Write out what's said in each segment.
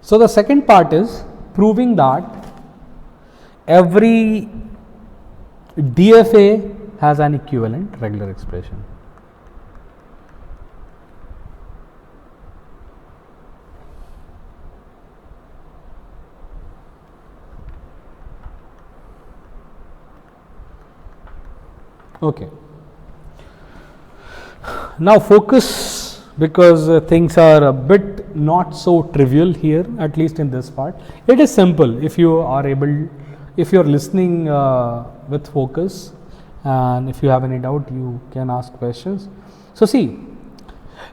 So the second part is proving that every DFA has an equivalent regular expression. Okay. Now focus, because things are a bit not so trivial here, at least in this part. It is simple if you are able, if you are listening with focus, and if you have any doubt you can ask questions. So see,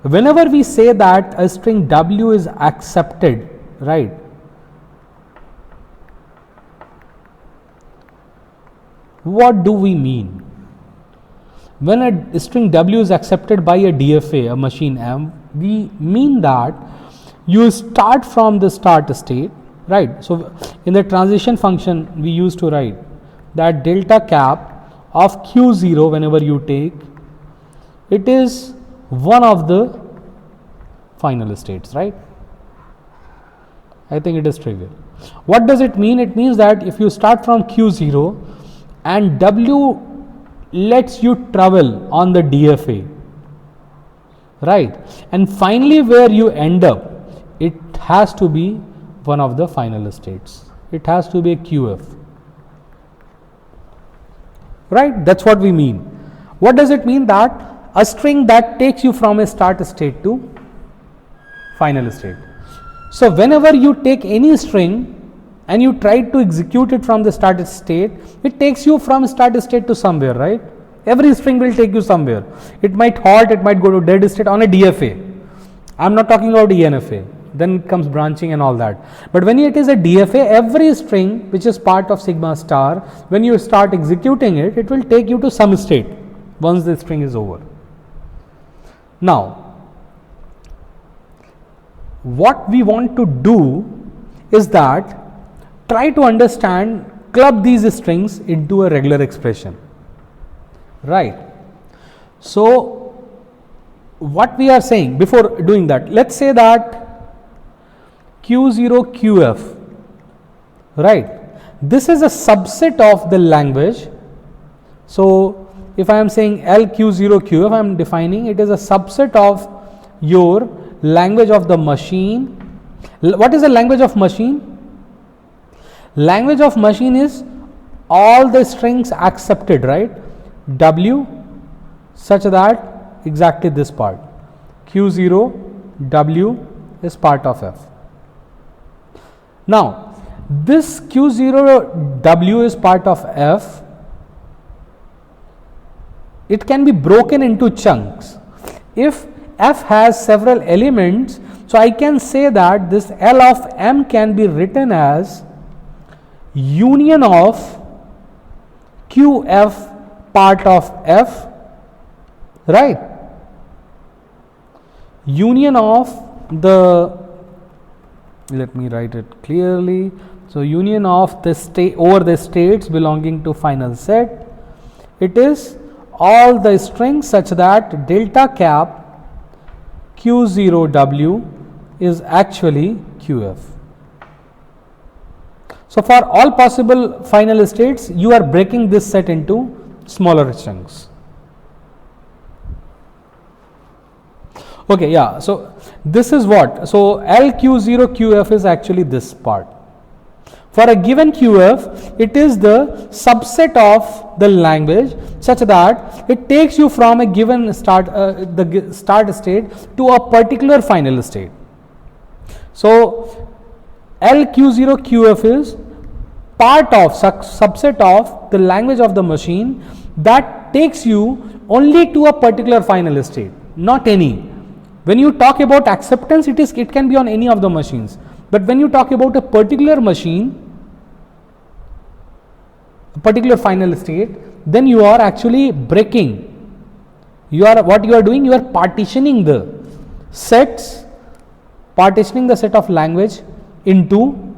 whenever we say that a string W is accepted, right, what do we mean? When a string W is accepted by a DFA, a machine M, we mean that you start from the start state, right? So in the transition function we used to write that delta cap of Q0 whenever you take, it is one of the final states, right? I think it is trivial. What does it mean? It means that if you start from Q0 and W lets you travel on the DFA, right, and finally where you end up, it has to be one of the final states. It has to be a QF, right? That's what we mean. What does it mean? That a string that takes you from a start state to final state. So whenever you take any string and you try to execute it from the start state, it takes you from start state to somewhere, right? Every string will take you somewhere. It might halt, it might go to dead state on a DFA. I am not talking about ENFA. Then it comes branching and all that. But when it is a DFA, every string which is part of sigma star, when you start executing it, it will take you to some state once the string is over. Now, what we want to do is that try to understand, club these strings into a regular expression, right? So what we are saying before doing that, let's say that Q0 QF, right, this is a subset of the language. So if I am saying LQ0 QF, I am defining it is a subset of your language of the machine. What is the language of machine? Language of machine is all the strings accepted, right? W such that exactly this part Q0 W is part of F. Now this Q0 W is part of F. It can be broken into chunks. If F has several elements, so I can say that this L of M can be written as union of QF part of F, right? Union of the, let me write it clearly. So union of the state over the states belonging to final set. It is all the strings such that delta cap Q0W is actually QF. So for all possible final states, you are breaking this set into smaller chunks. Okay, yeah. So this is what. So LQ0 QF is actually this part. For a given QF, it is the subset of the language such that it takes you from a given start state to a particular final state. So LQ0 QF is part of subset of the language of the machine that takes you only to a particular final state, not any. When you talk about acceptance, it can be on any of the machines. But when you talk about a particular machine, a particular final state, then you are actually breaking. What you are doing, you are partitioning the sets, partitioning the set of language into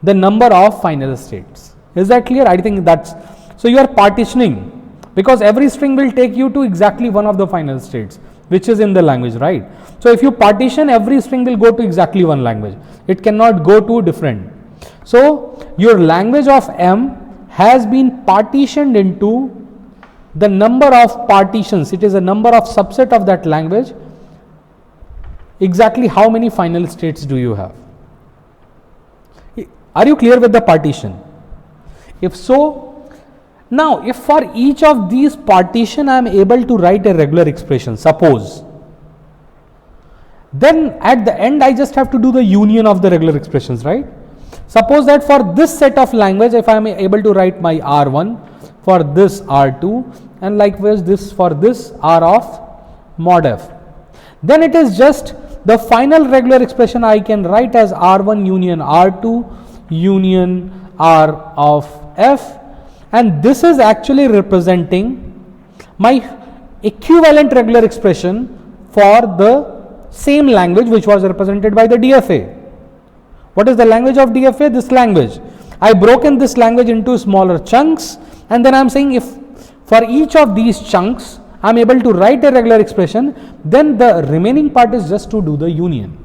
the number of final states. Is that clear? I think that's, so you are partitioning, because every string will take you to exactly one of the final states. which is in the language, right? So if you partition, every string will go to exactly one language. It cannot go to different. So your language of M has been partitioned into the number of partitions. It is a number of subset of that language. Exactly how many final states do you have? Are you clear with the partition? If so, now if for each of these partition I am able to write a regular expression, suppose, then at the end I just have to do the union of the regular expressions, right? Suppose that for this set of language, if I am able to write my R1, for this R2, and likewise this for this R of mod F, then it is just the final regular expression I can write as R1 union R2 union R of F, and this is actually representing my equivalent regular expression for the same language which was represented by the DFA. What is the language of DFA? This language. I broken this language into smaller chunks, and then I am saying if for each of these chunks I am able to write a regular expression, then the remaining part is just to do the union.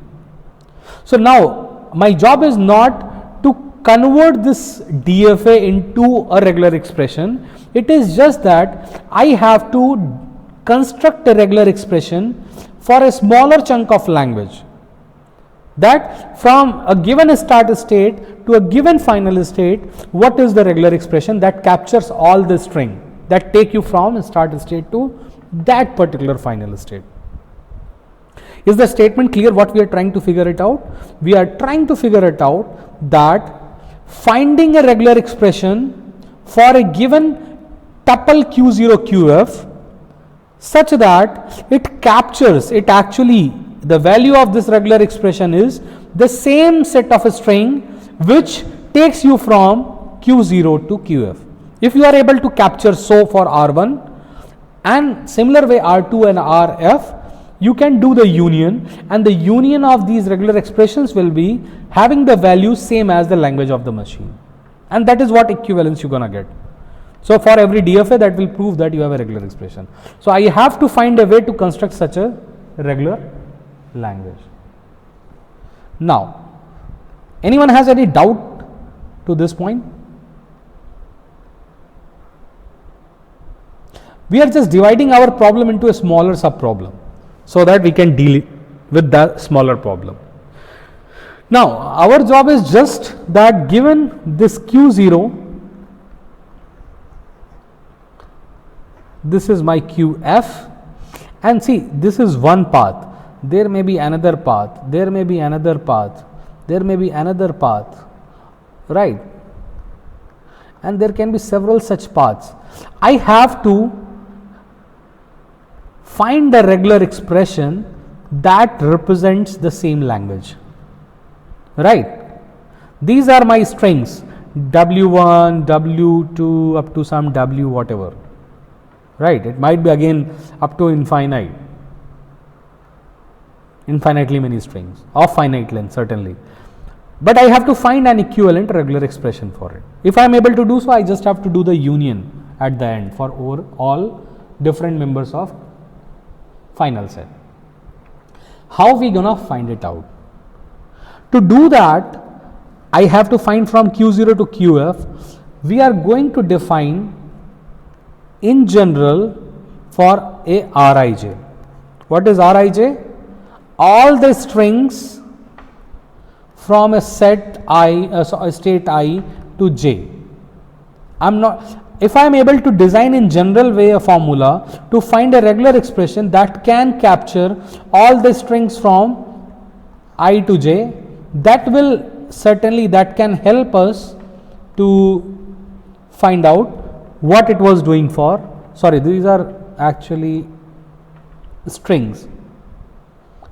So now my job is not to convert this DFA into a regular expression. It is just that I have to construct a regular expression for a smaller chunk of language, that from a given start state to a given final state, what is the regular expression that captures all the string that take you from start state to that particular final state. Is the statement clear what we are trying to figure it out? We are trying to figure it out that finding a regular expression for a given tuple Q0 QF such that it captures, it actually, the value of this regular expression is the same set of a string which takes you from Q0 to QF. If you are able to capture so for R1 and similar way R2 and RF, you can do the union, and the union of these regular expressions will be having the value same as the language of the machine, and that is what equivalence you are gonna get. So for every DFA, that will prove that you have a regular expression. So I have to find a way to construct such a regular language. Now, anyone has any doubt to this point? We are just dividing our problem into a smaller sub problem so that we can deal with the smaller problem. Now, our job is just that given this Q0, this is my QF, and see, this is one path. There may be another path, there may be another path, there may be another path, right? And there can be several such paths. I have to find a regular expression that represents the same language, right? These are my strings W1, W2 up to some W whatever, right? It might be again up to infinitely many strings of finite length certainly, but I have to find an equivalent regular expression for it. If I am able to do so, I just have to do the union at the end for over all different members of final set. How we gonna find it out? To do that, I have to find from Q0 to QF. We are going to define in general for a Rij. What is Rij? All the strings from a set I, state I to J. If I am able to design in general way a formula to find a regular expression that can capture all the strings from I to J, that will certainly, that can help us to find out what it was doing for, sorry, these are actually strings,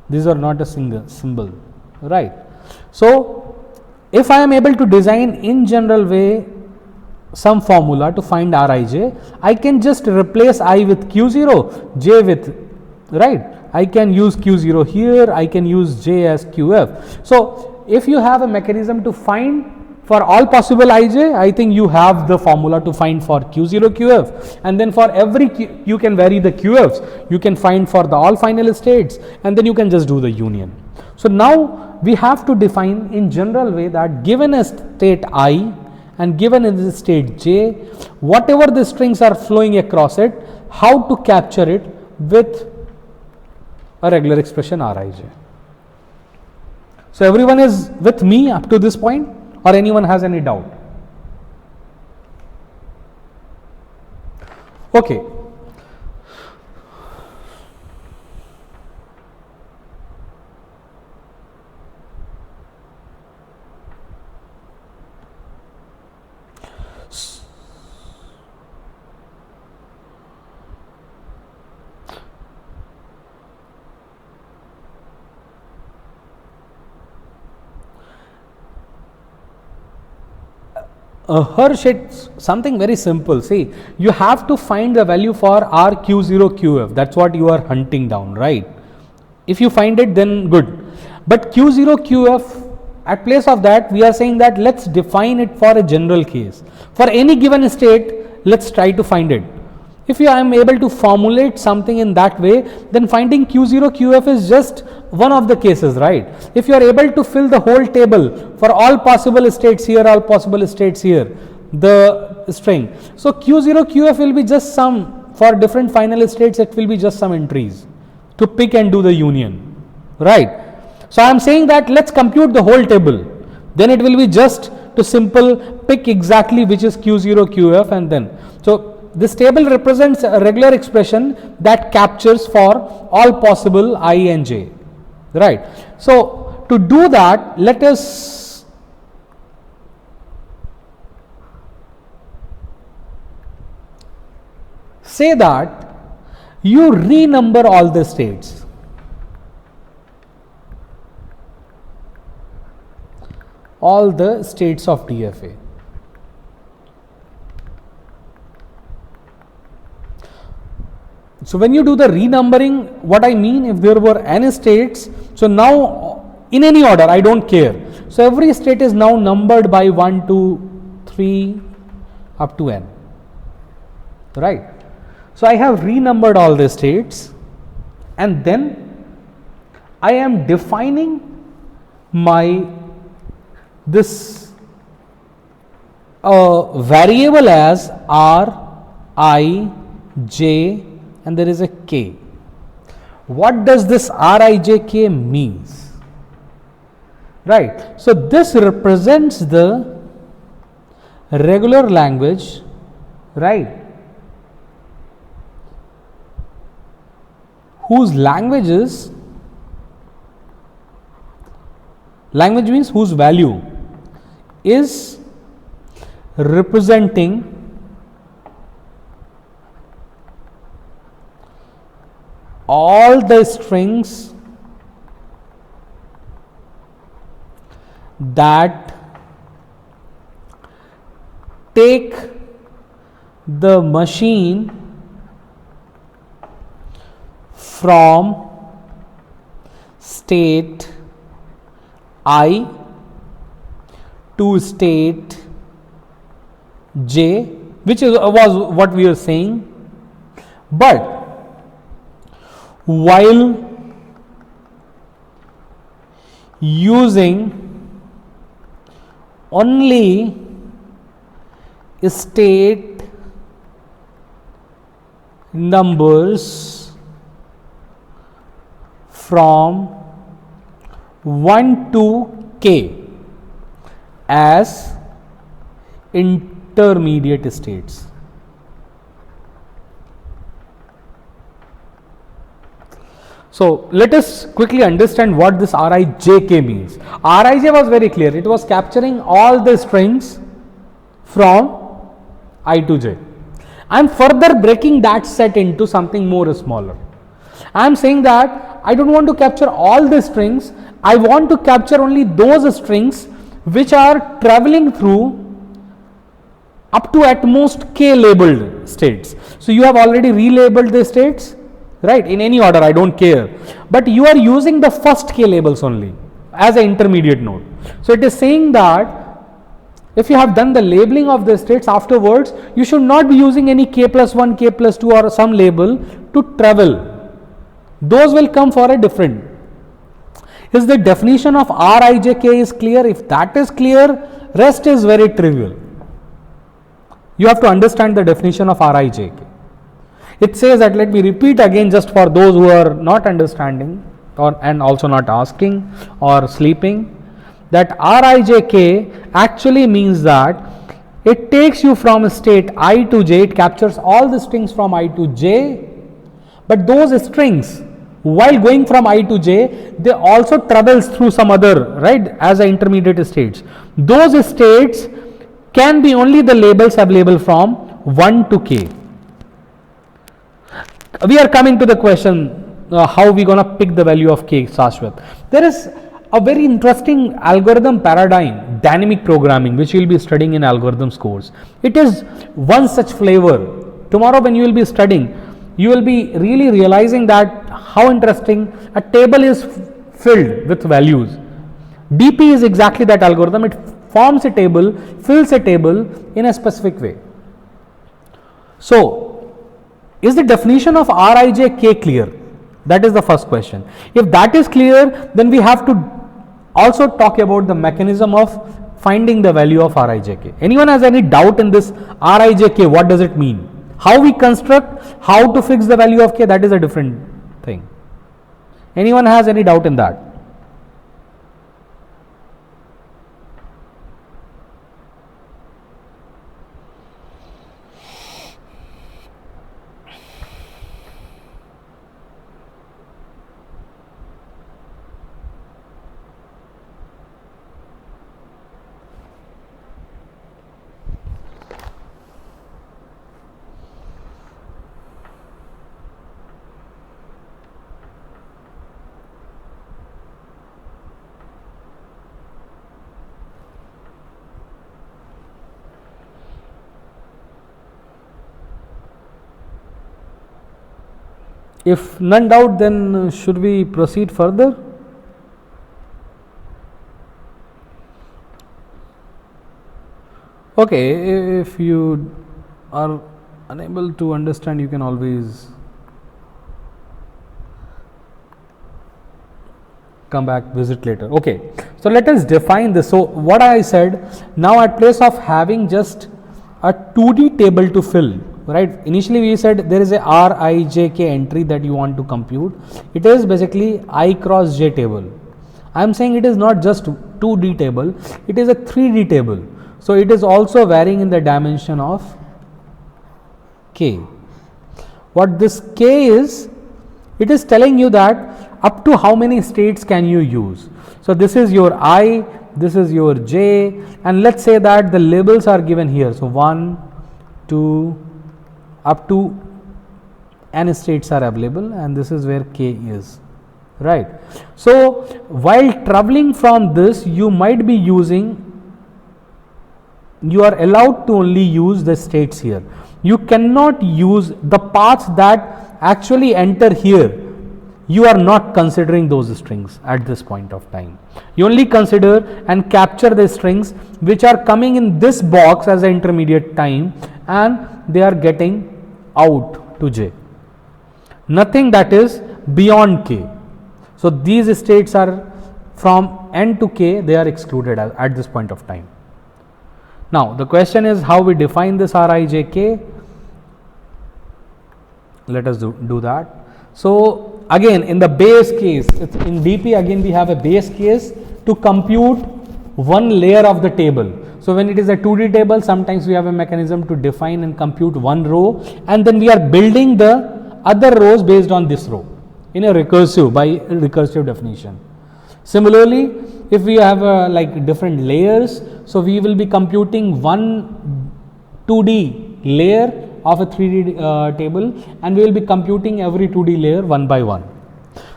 these are not a single symbol, right? So if I am able to design in general way some formula to find Rij, I can just replace I with Q0, J with, right? I can use Q0 here, I can use J as QF. So if you have a mechanism to find for all possible ij, I think you have the formula to find for q0 qf, and then for every you can vary the qfs, you can find for the all final states, and then you can just do the union. So now we have to define in general way that given a state I and given in the state j, whatever the strings are flowing across it, how to capture it with a regular expression Rij. So everyone is with me up to this point, or anyone has any doubt? Okay. Harsh, it's something very simple. See, you have to find the value for R Q0 QF. That's what you are hunting down, right? If you find it, then good. But Q0 QF, at place of that, we are saying that let's define it for a general case. For any given state, let's try to find it. If I am able to formulate something in that way, then finding Q0 QF is just one of the cases, right? If you are able to fill the whole table for all possible states here, all possible states here, the string. So Q0 QF will be just some, for different final states, it will be just some entries to pick and do the union, right? So I am saying that let's compute the whole table. Then it will be just to simple pick exactly which is Q0 QF, and then. So this table represents a regular expression that captures for all possible I and j, right? So to do that, let us say that you renumber all the states. All the states of DFA. So when you do the renumbering, what I mean, if there were n states, so now in any order, I don't care. So every state is now numbered by 1, 2, 3 up to n, right? So I have renumbered all the states, and then I am defining my this variable as R, I, J, and there is a k. What does this Rijk means? Right. So this represents the regular language, right, whose language means whose value is representing all the strings that take the machine from state I to state j, which was what we were saying, but while using only state numbers from 1 to k as intermediate states. So let us quickly understand what this Rijk means. Rij was very clear. It was capturing all the strings from I to j. I am further breaking that set into something more smaller. I am saying that I don't want to capture all the strings. I want to capture only those strings which are traveling through up to at most k labeled states. So you have already relabeled the states, right, in any order, I don't care, but you are using the first k labels only as an intermediate node. So it is saying that If you have done the labeling of the states afterwards, you should not be using any k plus 1, k plus 2 or some label to travel. Those will come for a different. Is the definition of Rijk is clear? If that is clear, rest is very trivial. You have to understand the definition of Rijk. It says that, let me repeat again just for those who are not understanding and also not asking or sleeping, that Rijk actually means that it takes you from state I to j, it captures all the strings from I to j, but those strings while going from I to j, they also travels through some other, right, as a intermediate states. Those states can be only the labels available from 1 to k. We are coming to the question, how we gonna pick the value of k, Shashwat. There is a very interesting algorithm paradigm, dynamic programming, which you will be studying in algorithms course. It is one such flavor. Tomorrow when you will be studying, you will be really realizing that how interesting a table is filled with values. DP is exactly that algorithm. It forms a table, fills a table in a specific way. So, is the definition of Rijk clear? That is the first question. If that is clear, then we have to also talk about the mechanism of finding the value of Rijk. Anyone has any doubt in this Rijk? What does it mean? How we construct, how to fix the value of k, that is a different thing. Anyone has any doubt in that? If none doubt, then should we proceed further? Okay, if you are unable to understand, you can always come back, visit later. Okay, so let us define this. So what I said, now at place of having just a 2D table to fill, right, initially we said there is a Rijk entry that you want to compute. It is basically I cross j table. I am saying it is not just 2D table, it is a 3D table. So it is also varying in the dimension of k. What this k is, it is telling you that up to how many states can you use. So this is your I, this is your j, and let's say that the labels are given here. So 1, 2, up to n states are available, and this is where k is, right. So while traveling from this, you might be using, you are allowed to only use the states here. You cannot use the paths that actually enter here. You are not considering those strings at this point of time. You only consider and capture the strings which are coming in this box as an intermediate time, and they are getting out to j. Nothing that is beyond k. So these states are from n to k, they are excluded at this point of time. Now the question is how we define this Rijk. Let us do that. So again, in the base case, in DP again we have a base case to compute one layer of the table. So when it is a 2D table, sometimes we have a mechanism to define and compute one row, and then we are building the other rows based on this row in a recursive, by recursive definition. Similarly, if we have like different layers, so we will be computing one 2D layer of a 3D table, and we will be computing every 2D layer one by one.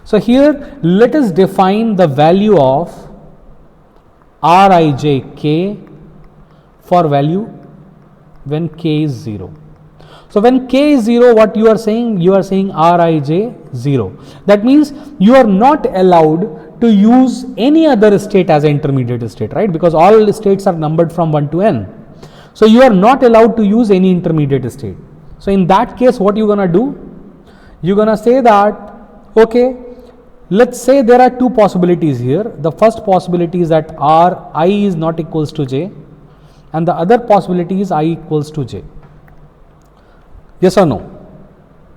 So here let us define the value of Rijk for value when k is 0. So when k is 0, what you are saying? You are saying Rij 0. That means you are not allowed to use any other state as an intermediate state, right? Because all states are numbered from 1 to n. So you are not allowed to use any intermediate state. So in that case, what you gonna do? You're gonna say that, okay, let's say there are two possibilities here. The first possibility is that I is not equals to j, and the other possibility is I equals to j. Yes or no?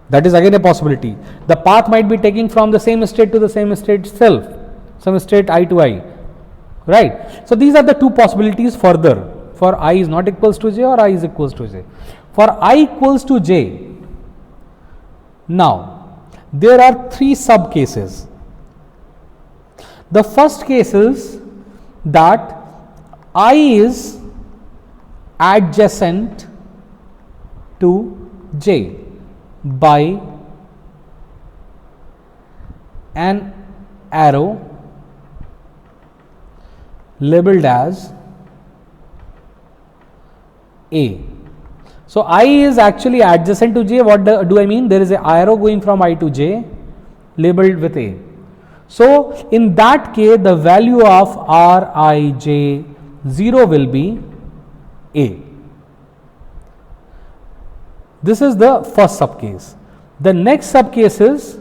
That is again a possibility. The path might be taking from the same state to the same state itself, some state I to I, right? So these are the two possibilities further, for I is not equals to j or I is equals to j. For I equals to j, now there are three sub cases. The first case is that I is adjacent to j by an arrow labeled as A. So I is actually adjacent to j. What do I mean? There is an arrow going from I to j labeled with A. So in that case, the value of Rij 0 will be A. This is the first subcase. The next subcase is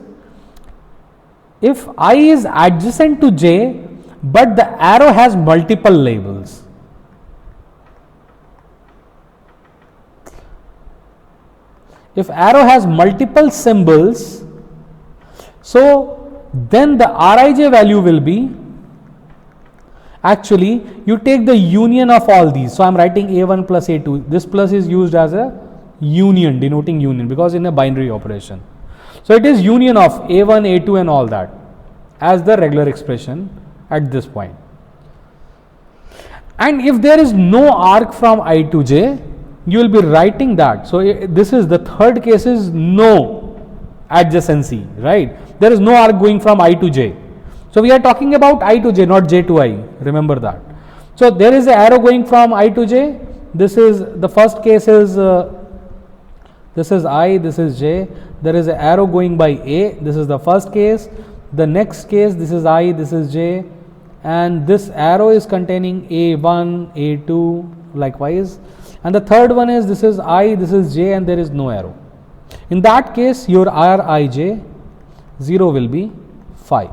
if I is adjacent to j, but the arrow has multiple labels. If arrow has multiple symbols, so then the Rij value will be, actually you take the union of all these. So I am writing A1 plus A2. This plus is used as a union, denoting union, because in a binary operation. So it is union of A1, A2 and all that as the regular expression at this point. And if there is no arc from I to j, you will be writing that. So this is the third case, is no adjacency, right? There is no arc going from I to j. So we are talking about I to j, not j to I. Remember that. So there is an arrow going from I to j. This is the first case is this is I, this is j. There is an arrow going by A. This is the first case. The next case, this is I, this is j, and this arrow is containing A1, A2, likewise. And the third one is this is I, this is j, and there is no arrow. In that case, your Rij 0 will be 5.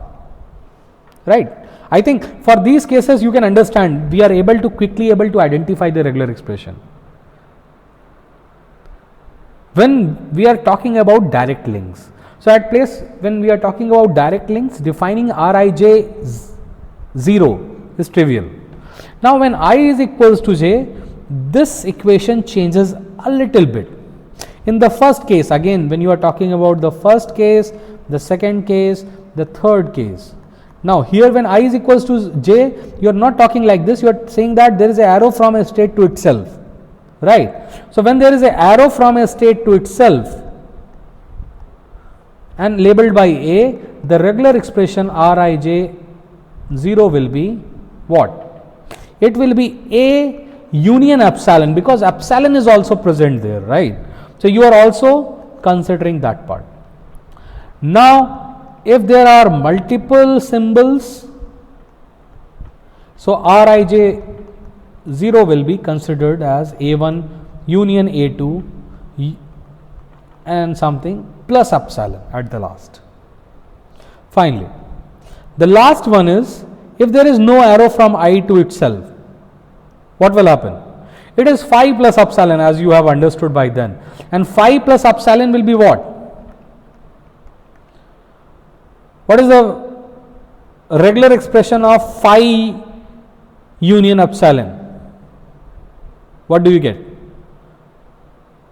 Right? I think for these cases you can understand, we are able to quickly identify the regular expression. When we are talking about direct links, so at place when we are talking about direct links, defining Rij 0 is trivial. Now when I is equals to j, this equation changes a little bit. In the first case, again when you are talking about the first case, the second case, the third case. Now here when I is equals to j, you are not talking like this, you are saying that there is an arrow from a state to itself, right? So when there is an arrow from a state to itself and labeled by A, the regular expression Rij 0 will be what? It will be A union epsilon, because epsilon is also present there, right? So you are also considering that part. Now if there are multiple symbols, so Rij 0 will be considered as A1 union A2 and something plus epsilon at the last. Finally, the last one is if there is no arrow from I to itself, what will happen? It is 5 plus epsilon, as you have understood by then, and 5 plus epsilon will be what? What is the regular expression of phi union epsilon? What do you get?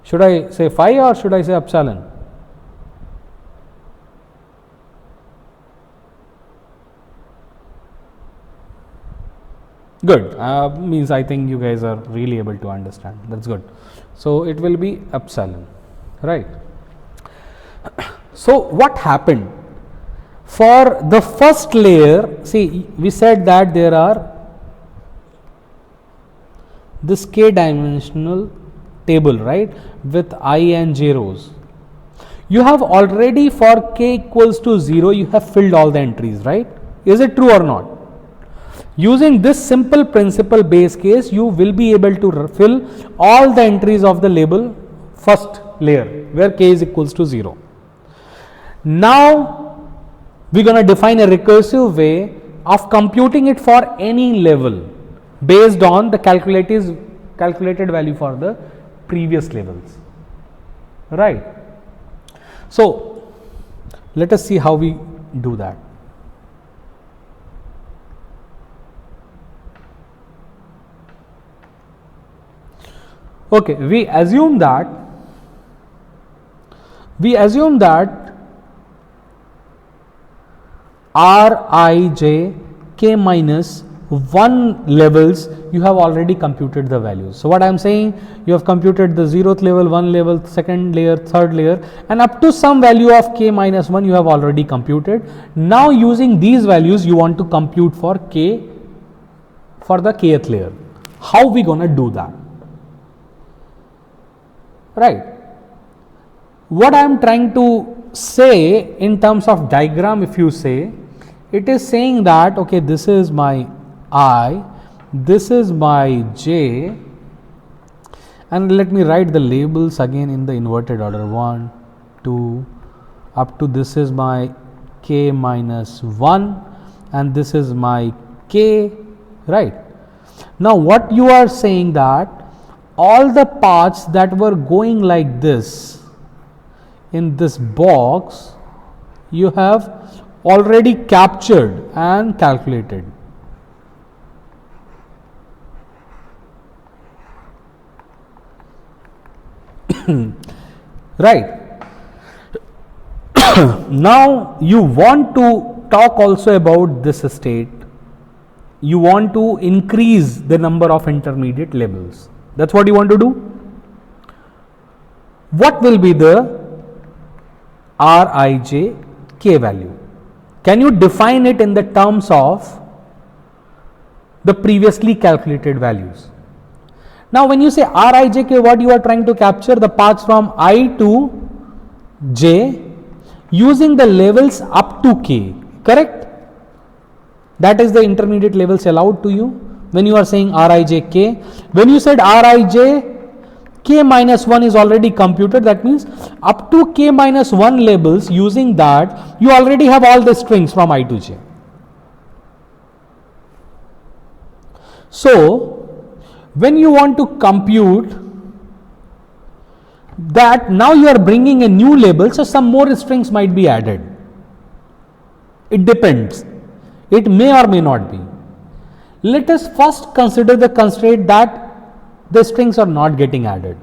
Should I say phi or should I say epsilon? Good. Means I think you guys are really able to understand. That's good. So it will be epsilon, right? So what happened? For the first layer, see, we said that there are this k dimensional table, right, with I and j rows. You have already, for k equals to 0, you have filled all the entries, right? Is it true or not? Using this simple principle base case, you will be able to fill all the entries of the label first layer where k is equals to 0. Now we're going to define a recursive way of computing it for any level based on the calculated value for the previous levels, right? So let us see how we do that. Okay, we assume that Rij k minus 1 levels you have already computed the values. So what I am saying, you have computed the 0th level, 1 level, second layer, third layer, and up to some value of k minus 1 you have already computed. Now using these values you want to compute for k for the kth layer. How we gonna do that? Right. What I am trying to say in terms of diagram, if you say, it is saying that okay, this is my I, this is my j, and let me write the labels again in the inverted order 1, 2, up to this is my k minus 1 and this is my k, right. Now what you are saying that all the paths that were going like this in this box you have already captured and calculated. Right. Now you want to talk also about this state. You want to increase the number of intermediate labels. That's what you want to do. What will be the Rij k value? Can you define it in the terms of the previously calculated values? Now when you say Rij k, what you are trying to capture? The paths from I to j using the levels up to k, correct? That is the intermediate levels allowed to you when you are saying Rij k. When you said Rij k minus 1 is already computed, that means up to k minus 1 labels, using that you already have all the strings from I to j. So when you want to compute that, now you are bringing a new label, so some more strings might be added. It depends. It may or may not be. Let us first consider the constraint that the strings are not getting added.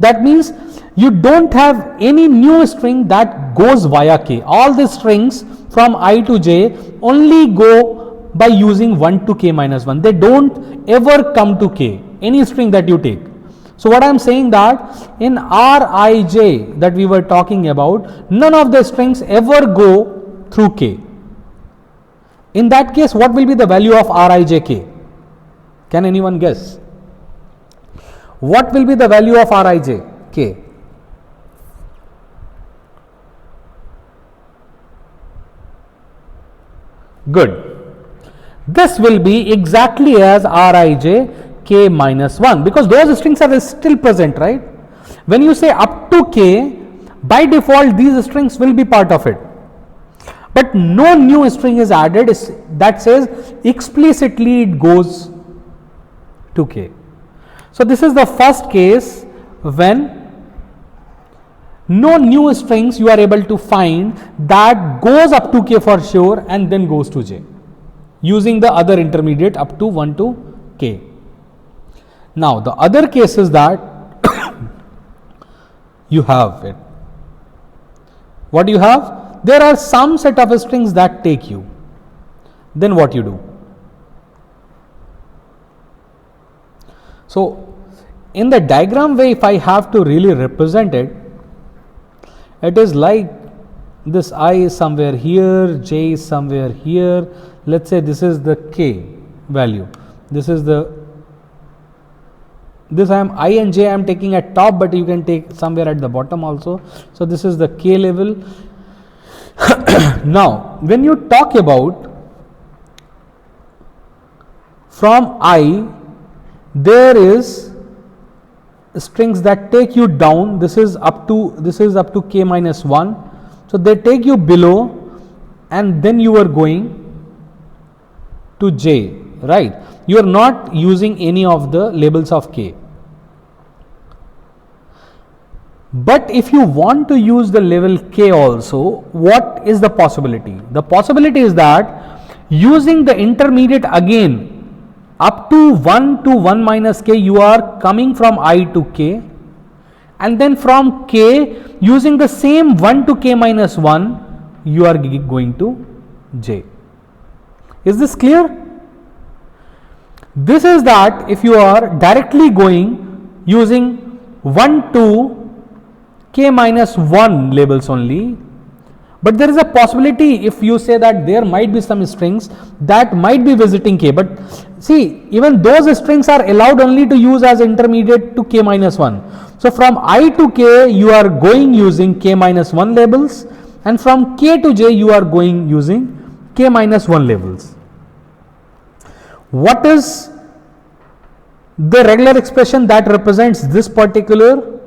That means you don't have any new string that goes via k. All the strings from I to j only go by using 1 to k minus 1. They don't ever come to k, any string that you take. So what I am saying that in Rij that we were talking about, none of the strings ever go through k. In that case, what will be the value of Rij k? Can anyone guess? What will be the value of Rij k? Good. This will be exactly as Rij k minus 1, because those strings are still present, right? When you say up to k, by default these strings will be part of it. But no new string is added that says explicitly it goes to k. So this is the first case when no new strings you are able to find that goes up to k for sure and then goes to j, using the other intermediate up to 1 to k. Now the other case is that you have it. What you have? There are some set of strings that take you. Then what you do? So in the diagram way, if I have to really represent it, it is like this I is somewhere here, j is somewhere here. Let's say this is the k value. This is I and j I am taking at top, but you can take somewhere at the bottom also. So this is the k level. Now when you talk about from I there is strings that take you down. This is up to k minus 1. So they take you below and then you are going to j, right? You are not using any of the labels of k. But if you want to use the level k also, what is the possibility? The possibility is that using the intermediate again up to 1 to 1 minus k, you are coming from I to k, and then from k using the same 1 to k minus 1, you are going to j. Is this clear? This is that if you are directly going using 1 to k minus 1 labels only, but there is a possibility if you say that there might be some strings that might be visiting k, but see, even those strings are allowed only to use as intermediate to k minus 1. So from I to k you are going using k minus 1 labels, and from k to j you are going using k minus 1 labels. What is the regular expression that represents this particular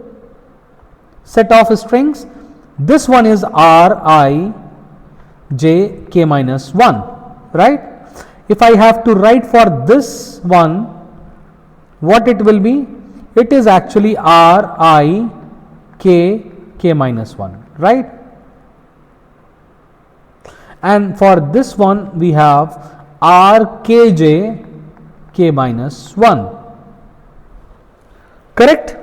set of strings? This one is r I j k minus 1, right? If I have to write for this one, what it will be? It is actually r I k k minus 1, right? And for this one we have r k j k minus 1, correct?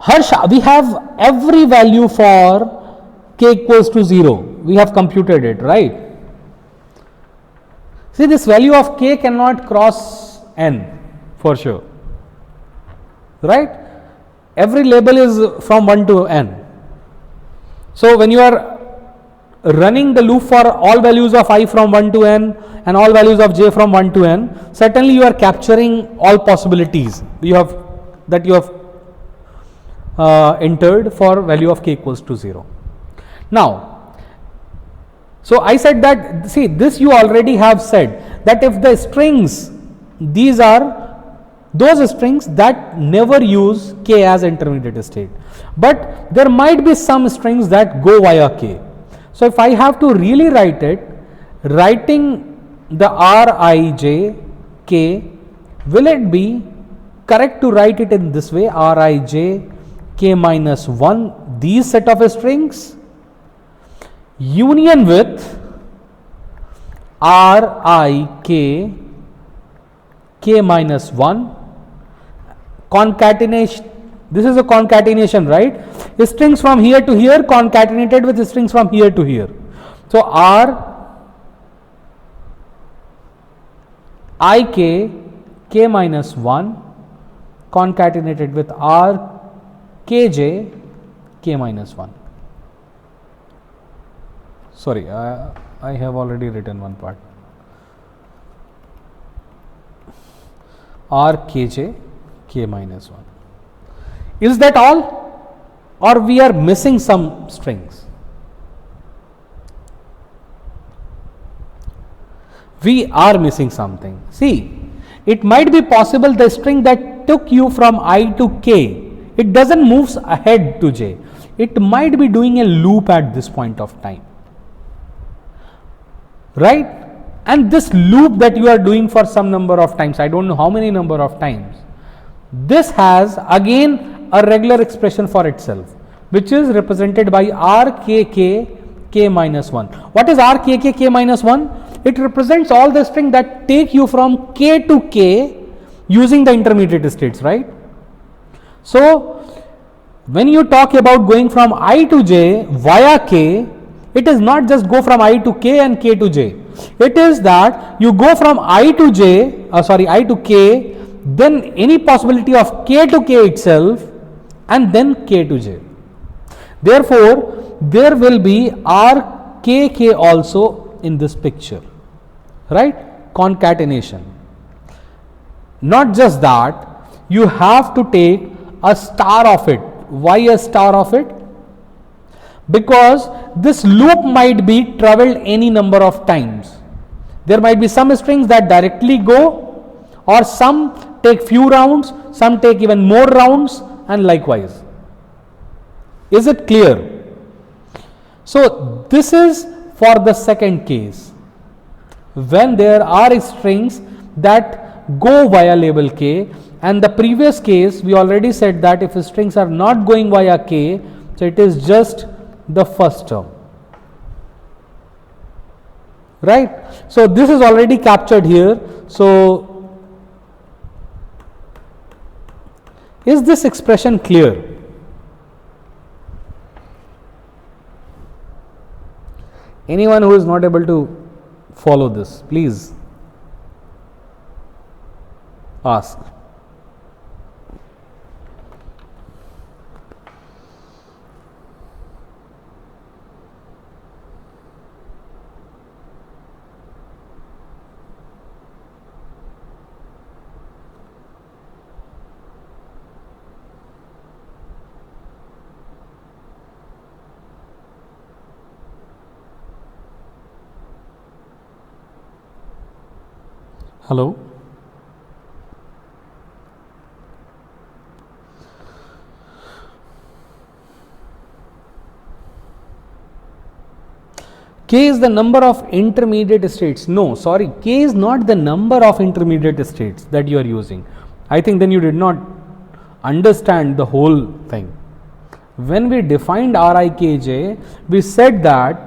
Harsha, we have every value for k equals to 0. We have computed it, right? See, this value of k cannot cross n for sure, right? Every label is from 1 to n. So when you are running the loop for all values of I from 1 to n and all values of j from 1 to n, certainly you are capturing all possibilities you have entered for value of k equals to 0. Now, so I said that, see, this you already have said that if the strings, these are those strings that never use k as intermediate state, but there might be some strings that go via k. So if I have to really write it, writing the r I j k, will it be correct to write it in this way, r I j k minus 1, these set of strings union with r I k k minus 1 concatenation? This is a concatenation, right? Strings from here to here concatenated with strings from here to here. So r I k k minus 1 concatenated with r k j k minus 1. Sorry, I have already written one part. R k j k minus 1. Is that all, or we are missing some strings? We are missing something. See, it might be possible the string that took you from I to k, it doesn't move ahead to j. It might be doing a loop at this point of time, right? And this loop that you are doing for some number of times, I don't know how many number of times, this has again a regular expression for itself, which is represented by r k k k minus 1. What is r k k k minus 1? It represents all the string that take you from k to k using the intermediate states, right? So when you talk about going from I to j via k, it is not just go from I to k and k to j. It is that you go from I to j, I to k, then any possibility of k to k itself, and then k to j. Therefore, there will be r k k also in this picture, right? Concatenation. Not just that, you have to take a star of it. why a star of it? Because this loop might be traveled any number of times. There might be some strings that directly go, or some take few rounds, some take even more rounds, and likewise. Is it clear? So this is for the second case, when there are strings that go via label k, and the previous case we already said that if strings are not going via k, so it is just the first term, right? So this is already captured here. So is this expression clear? Anyone who is not able to follow this, please ask. Hello? K is the number of intermediate states. No, sorry, K is not the number of intermediate states that you are using. I think then you did not understand the whole thing. When we defined Rikj, we said that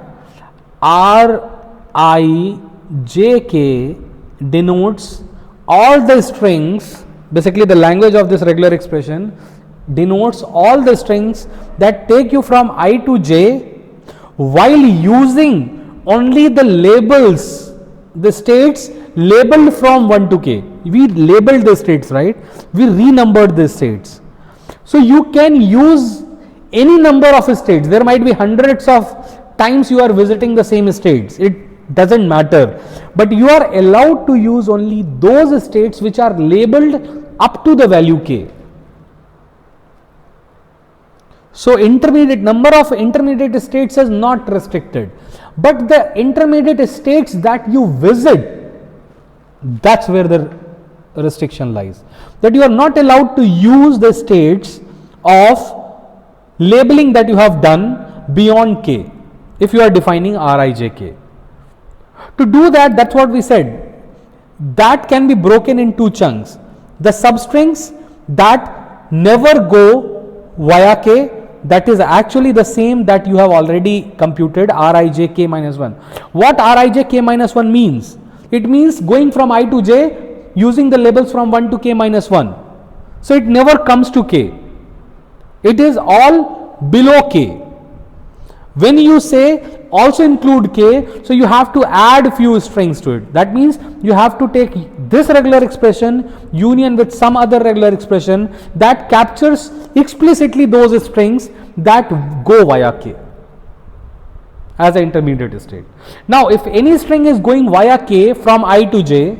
Rijk denotes all the strings, basically the language of this regular expression denotes all the strings that take you from I to j while using only the labels, the states labeled from 1 to k. We labeled the states, right? We renumbered the states. So you can use any number of states. There might be hundreds of times you are visiting the same states. It doesn't matter, but you are allowed to use only those states which are labeled up to the value k. So number of intermediate states is not restricted, but the intermediate states that you visit, that's where the restriction lies, that you are not allowed to use the states of labeling that you have done beyond k if you are defining Rijk. To do that, that's what we said, that can be broken in two chunks. The substrings that never go via k, that is actually the same that you have already computed, Rijk minus 1. What Rijk minus 1 means? It means going from I to j using the labels from 1 to k minus 1. So it never comes to k. It is all below k. When you say also include k, so you have to add few strings to it. That means you have to take this regular expression union with some other regular expression that captures explicitly those strings that go via k as an intermediate state. Now if any string is going via k from I to j,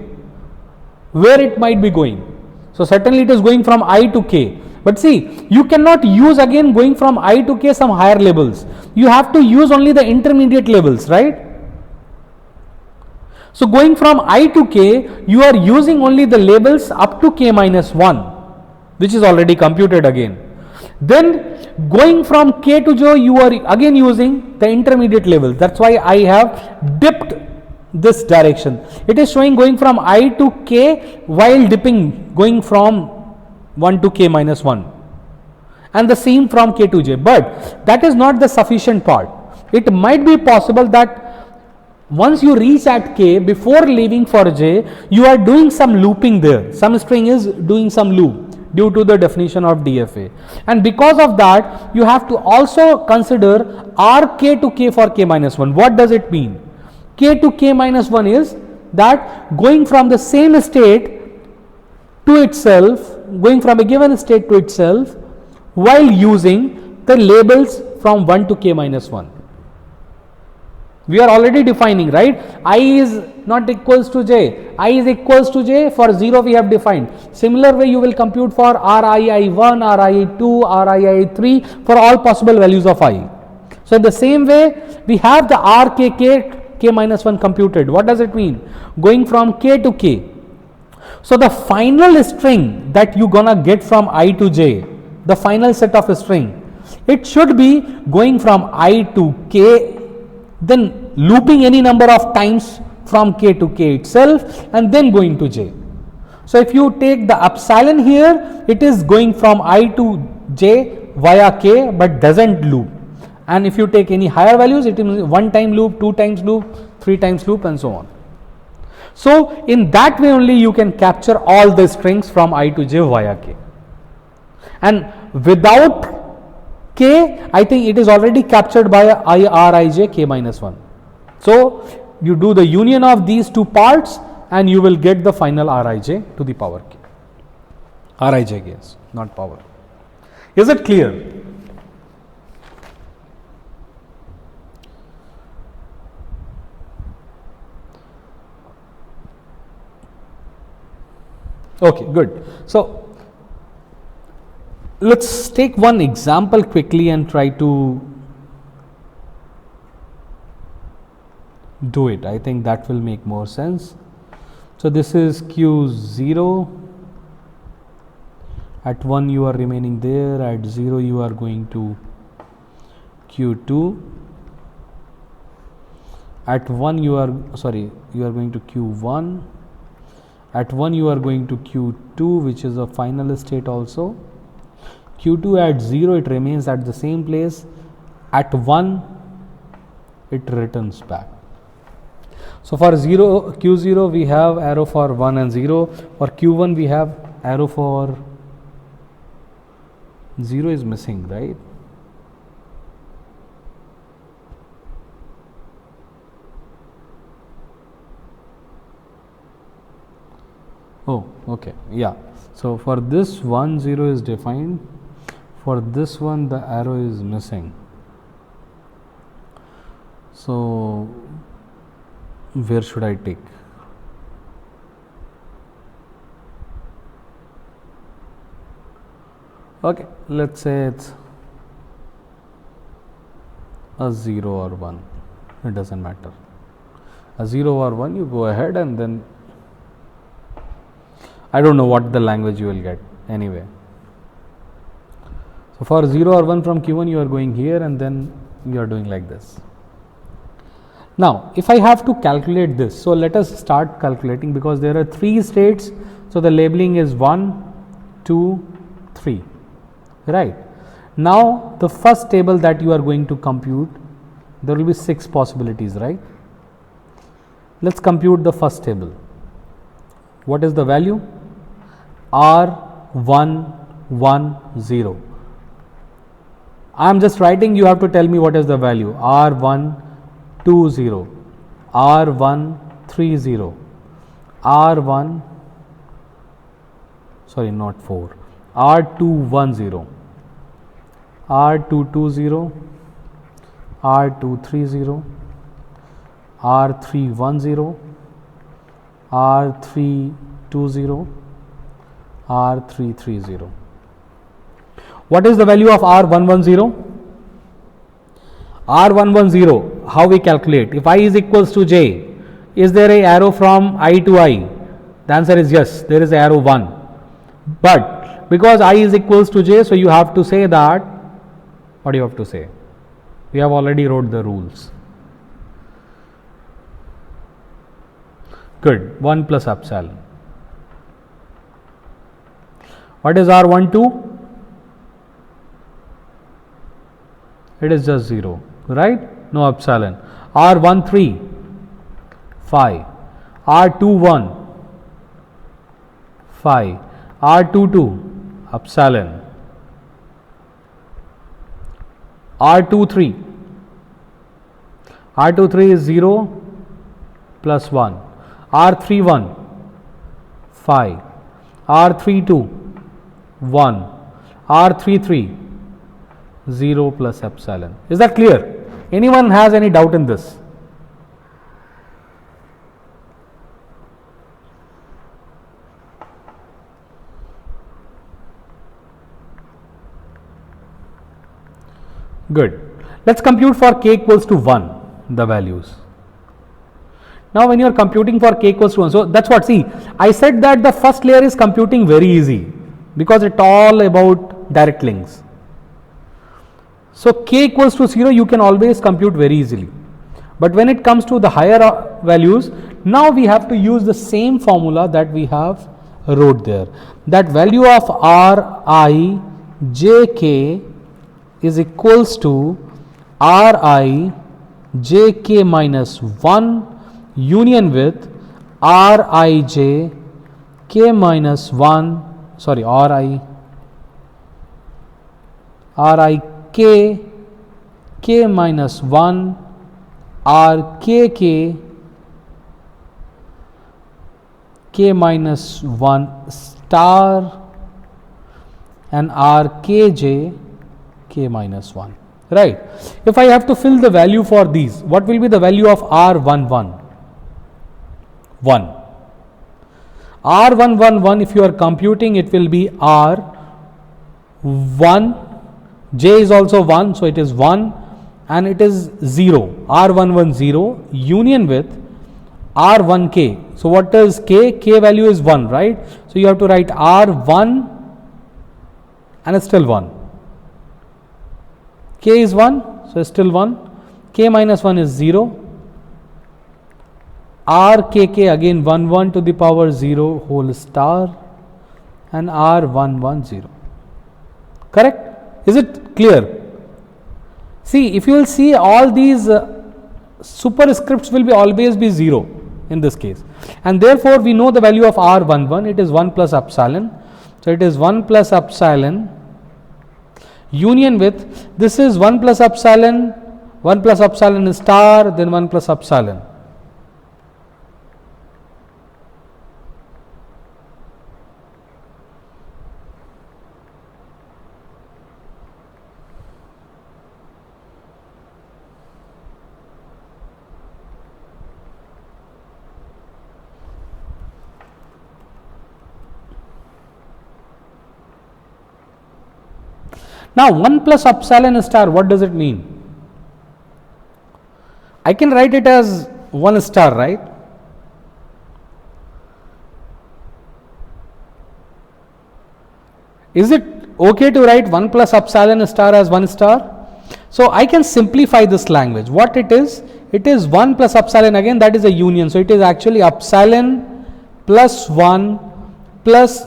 where it might be going? So certainly it is going from I to k. But see, you cannot use again going from I to k some higher labels. You have to use only the intermediate labels, right? So going from I to k, you are using only the labels up to k minus 1, which is already computed again. Then going from k to j, you are again using the intermediate labels. That's why I have dipped this direction. It is showing going from I to k while dipping, going from 1 to k minus 1, and the same from k to j. But that is not the sufficient part. It might be possible that once you reach at k, before leaving for j, you are doing some looping there. Some string is doing some loop due to the definition of DFA, and because of that you have to also consider Rk to k for k minus 1. What does it mean? K to k minus 1 is that going from the same state to itself, going from a given state to itself while using the labels from 1 to k minus 1. We are already defining, right? I is not equals to j. I is equals to j. For 0 we have defined. Similar way you will compute for RII1, RII2, RII3 for all possible values of I. So in the same way we have the RKK k minus 1 computed. What does it mean? Going from k to k. So the final string that you gonna get from I to j, the final set of string, it should be going from I to k, then looping any number of times from k to k itself, and then going to j. So if you take the epsilon here, it is going from I to j via k but doesn't loop. And if you take any higher values, it is 1 time loop, 2 times loop, 3 times loop, and so on. So in that way only you can capture all the strings from I to j via k. And without k, I think it is already captured by Rij k minus 1. So you do the union of these two parts and you will get the final Rij to the power k. Rij, yes, not power. Is it clear? Okay, good. So let's take one example quickly and try to do it. I think that will make more sense. So this is Q0. At 1 you are remaining there, at 0 you are going to Q2. At 1 you are going to Q1. At 1 you are going to Q2, which is a final state also. Q2 at 0 it remains at the same place. At 1 it returns back. So for Q0 we have arrow for 1 and 0. For Q1 we have arrow for 0 is missing, right? Oh, okay, yeah. So for this 1, 0 is defined. For this one the arrow is missing. So where should I take? Okay, let's say it's a 0 or 1. It doesn't matter. A 0 or 1, you go ahead and then I don't know what the language you will get anyway. So for 0 or 1 from Q1 you are going here and then you are doing like this. Now if I have to calculate this, so let us start calculating because there are 3 states. So the labeling is 1, 2, 3, right? Now the first table that you are going to compute, there will be 6 possibilities, right? Let's compute the first table. What is the value? R110. I am just writing, you have to tell me what is the value. R120, R130, R1, sorry, not 4, R210, R220, R230, R310, R320, R330. What is the value of R110? R110, how we calculate? If I is equals to j, is there a arrow from I to I? The answer is yes, there is arrow 1. But because I is equals to j, so you have to say that, what do you have to say? We have already wrote the rules. Good, 1 plus epsilon. What is R12? It is just 0, right? No epsilon. R13, 5. R21, 5. R22, epsilon. R23. R23 is 0 plus 1. R31, 5. R32, 1. R33, 0 plus epsilon. Is that clear? Anyone has any doubt in this? Good. Let's compute for k equals to 1 the values. Now when you are computing for k equals to 1, so that's what, see, I said that the first layer is computing very easy because it's all about direct links. So k equals to 0 you can always compute very easily. But when it comes to the higher values, now we have to use the same formula that we have wrote there. That value of r I j k is equals to r I j k minus 1 union with r I j k minus 1, sorry, r I k k minus 1 r k k k minus 1 star and r k j k minus 1, right. If I have to fill the value for these, what will be the value of r11? 1. R111, if you are computing, it will be R1, J is also 1, so it is 1 and it is 0, R110 union with R1K. So what is K? K value is 1, right? So you have to write R1 and it's still 1. K is 1, so it's still 1. K minus 1 is 0. RKK again 11 to the power 0 whole star and R110. Correct? Is it clear? See, if you will see, all these superscripts will be always be 0 in this case, and therefore we know the value of R11, it is 1 plus epsilon. So it is 1 plus epsilon union with, this is 1 plus epsilon is star, then 1 plus epsilon. Now 1 plus epsilon star, what does it mean? I can write it as 1 star, right? Is it okay to write 1 plus epsilon star as 1 star? So I can simplify this language. What it is 1 plus epsilon, again that is a union. So it is actually epsilon plus 1 plus,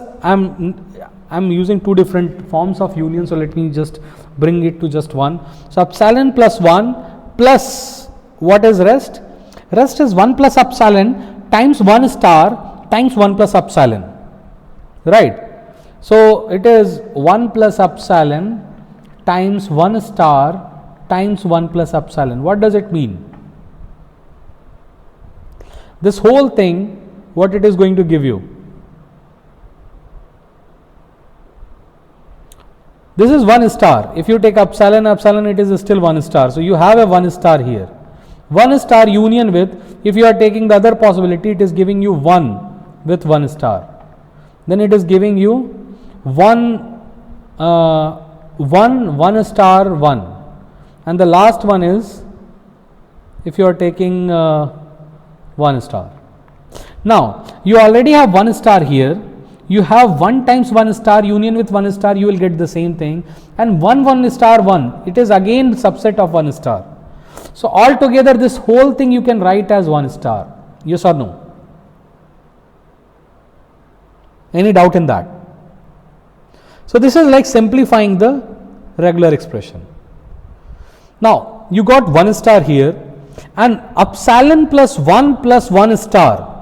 I'm using two different forms of union, so let me just bring it to just one. So epsilon plus 1 plus, what is rest? Rest is 1 plus epsilon times 1 star times 1 plus epsilon, right? So it is 1 plus epsilon times 1 star times 1 plus epsilon. What does it mean? This whole thing, what it is going to give you? This is 1 star. If you take epsilon, it is still 1 star. So you have a 1 star here. 1 star union with, if you are taking the other possibility, it is giving you 1 with 1 star. Then it is giving you 1 star 1. And the last one is, if you are taking 1 star. Now, you already have 1 star here. You have 1 times 1 star union with 1 star, you will get the same thing, and 1 star 1, it is again subset of 1 star. So altogether this whole thing you can write as 1 star. Yes or no? Any doubt in that? So this is like simplifying the regular expression. Now you got 1 star here, and epsilon plus 1 star,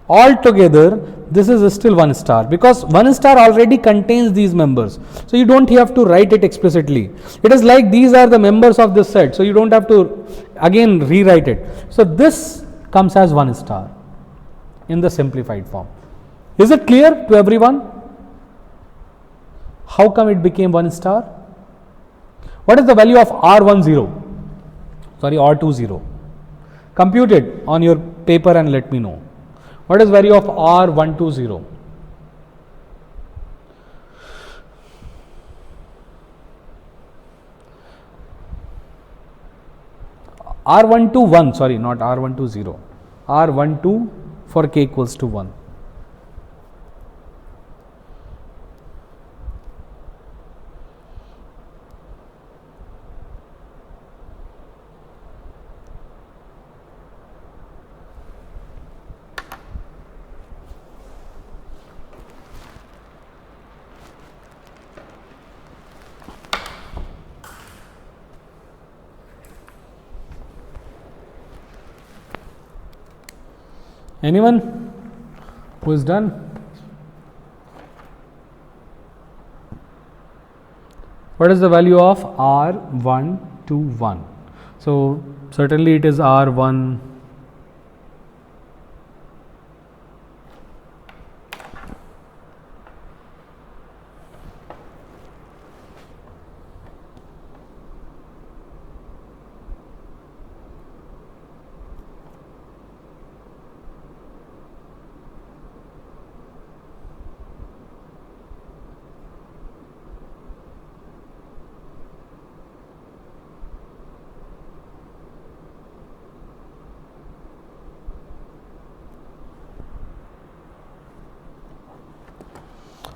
altogether this is still 1 star, because 1 star already contains these members. So you don't have to write it explicitly. It is like these are the members of this set, so you don't have to again rewrite it. So this comes as 1 star in the simplified form. Is it clear to everyone? How come it became 1 star? What is the value of R20? Sorry, R20. Compute it on your paper and let me know. What is value of R120? R12 1, sorry, not R12 0, R12 for k equals to 1. Anyone who is done? What is the value of R121? So certainly it is R1.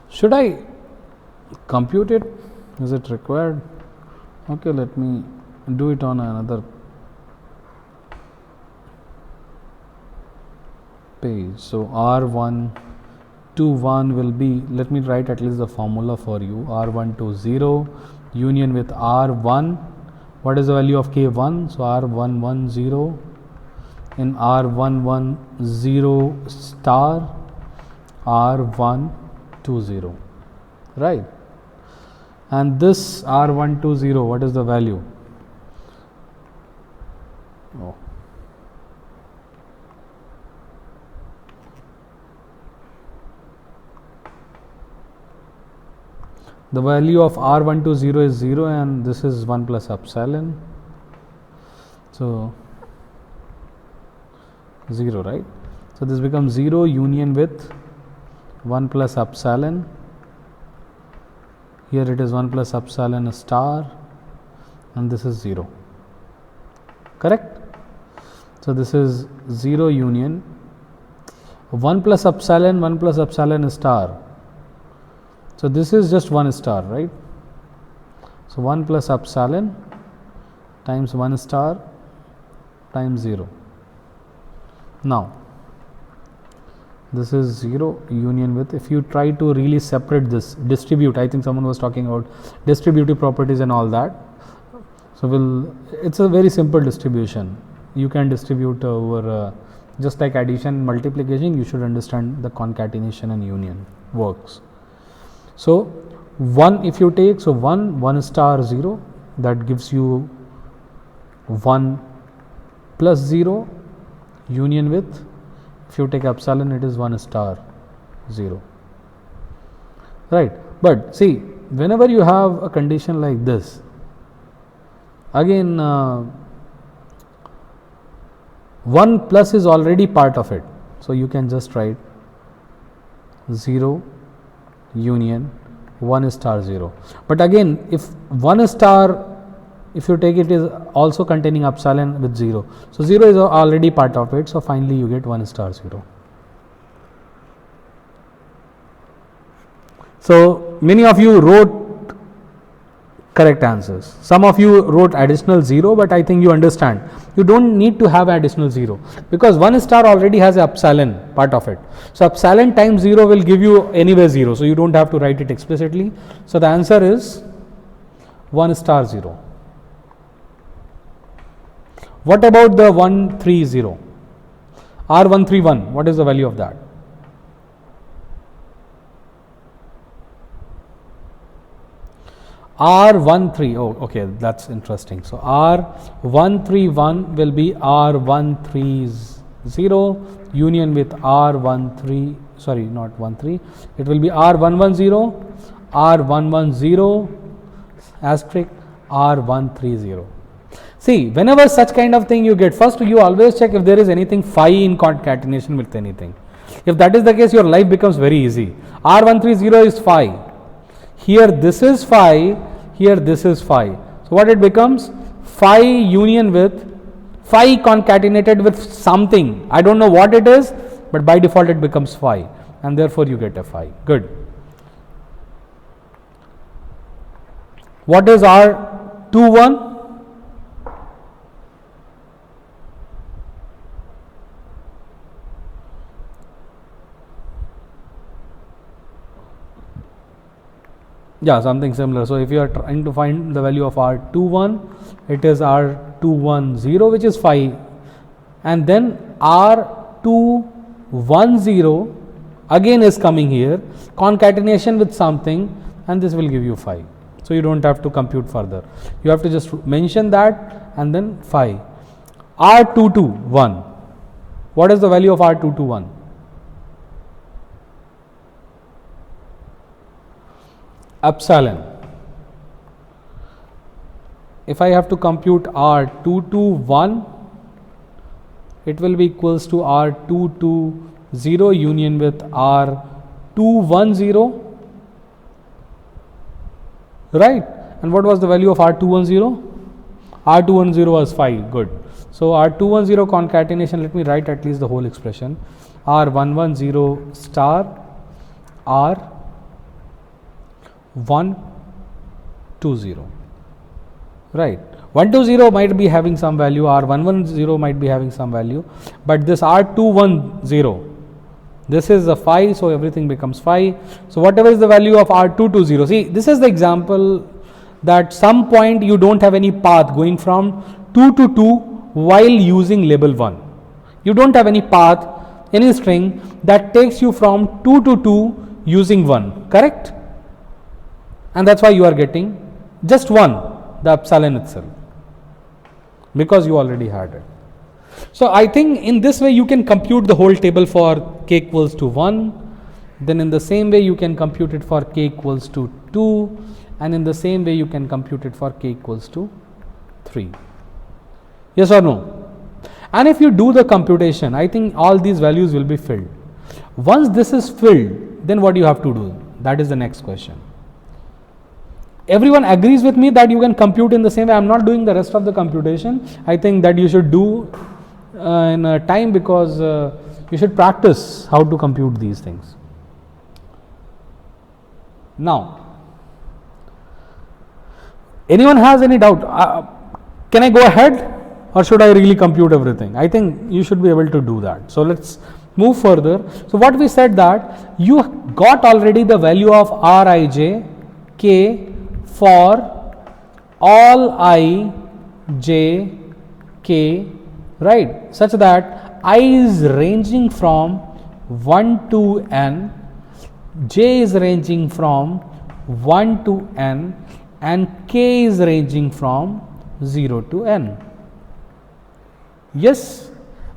Should I compute it? Is it required? Okay, let me do it on another page. So R121 will be, let me write at least the formula for you. R120 union with R1. What is the value of K1? So R110 in R110 star R120, right? And this R120, what is the value? Oh. The value of R120 is 0 and this is 1 plus epsilon. So 0, right? So this becomes 0 union with 1 plus epsilon. Here it is 1 plus epsilon star and this is 0. Correct? So this is 0 union 1 plus epsilon star. So this is just 1 star, right? So 1 plus epsilon times 1 star times 0. Now this is 0 union with, if you try to really separate this, distribute, I think someone was talking about distributive properties and all that. So it's a very simple distribution. You can distribute over just like addition, multiplication. You should understand the concatenation and union works. So 1 if you take, so 1 star 0, that gives you 1 plus 0 union with, if you take epsilon, it is 1 star 0, right? But see, whenever you have a condition like this, again 1 plus is already part of it. So you can just write 0 union 1 star 0. But again, if 1 star, if you take it, is also containing epsilon with 0. So 0 is already part of it. So finally you get 1 star 0. So many of you wrote correct answers. Some of you wrote additional 0, but I think you understand. You don't need to have additional 0 because 1 star already has epsilon part of it. So epsilon times 0 will give you anyway 0. So you don't have to write it explicitly. So the answer is 1 star 0. What about the 130? R131, what is the value of that? R13, oh okay, that's interesting. So R131 will be R130 union with R13, sorry, not 13, it will be R110, R110 asterisk R130. See, whenever such kind of thing you get, first you always check if there is anything phi in concatenation with anything. If that is the case, your life becomes very easy. R130 is phi. Here this is phi, here this is phi. So what it becomes? Phi union with phi concatenated with something. I don't know what it is, but by default it becomes phi, and therefore you get a phi. Good. What is R21? Yeah, something similar. So if you are trying to find the value of R21, it is R210, which is phi, and then R210 again is coming here, concatenation with something, and this will give you phi. So you don't have to compute further. You have to just mention that and then phi. R221. What is the value of R221? Epsilon. If I have to compute R221, it will be equals to R220 union with R210, right? And what was the value of R210? R210 was phi. Good. So R210 concatenation, let me write at least the whole expression. R110 star R120, right? 120 might be having some value, R110 might be having some value, but this R210, this is a phi, so everything becomes phi. So whatever is the value of R220, see, this is the example that some point you don't have any path going from 2 to 2 while using label 1. You don't have any path, any string that takes you from 2 to 2 using 1, correct? And that's why you are getting just 1, the epsilon itself, because you already had it. So I think in this way you can compute the whole table for k equals to 1. Then in the same way you can compute it for k equals to 2, and in the same way you can compute it for k equals to 3. Yes or no? And if you do the computation, I think all these values will be filled. Once this is filled, then what do you have to do? That is the next question. Everyone agrees with me that you can compute in the same way. I am not doing the rest of the computation. I think that you should do in a time, because you should practice how to compute these things. Now, anyone has any doubt? Can I go ahead, or should I really compute everything? I think you should be able to do that. So let's move further. So what we said, that you got already the value of Rij k for all I, j, k, right, such that I is ranging from 1 to n, j is ranging from 1 to n, and k is ranging from 0 to n. Yes,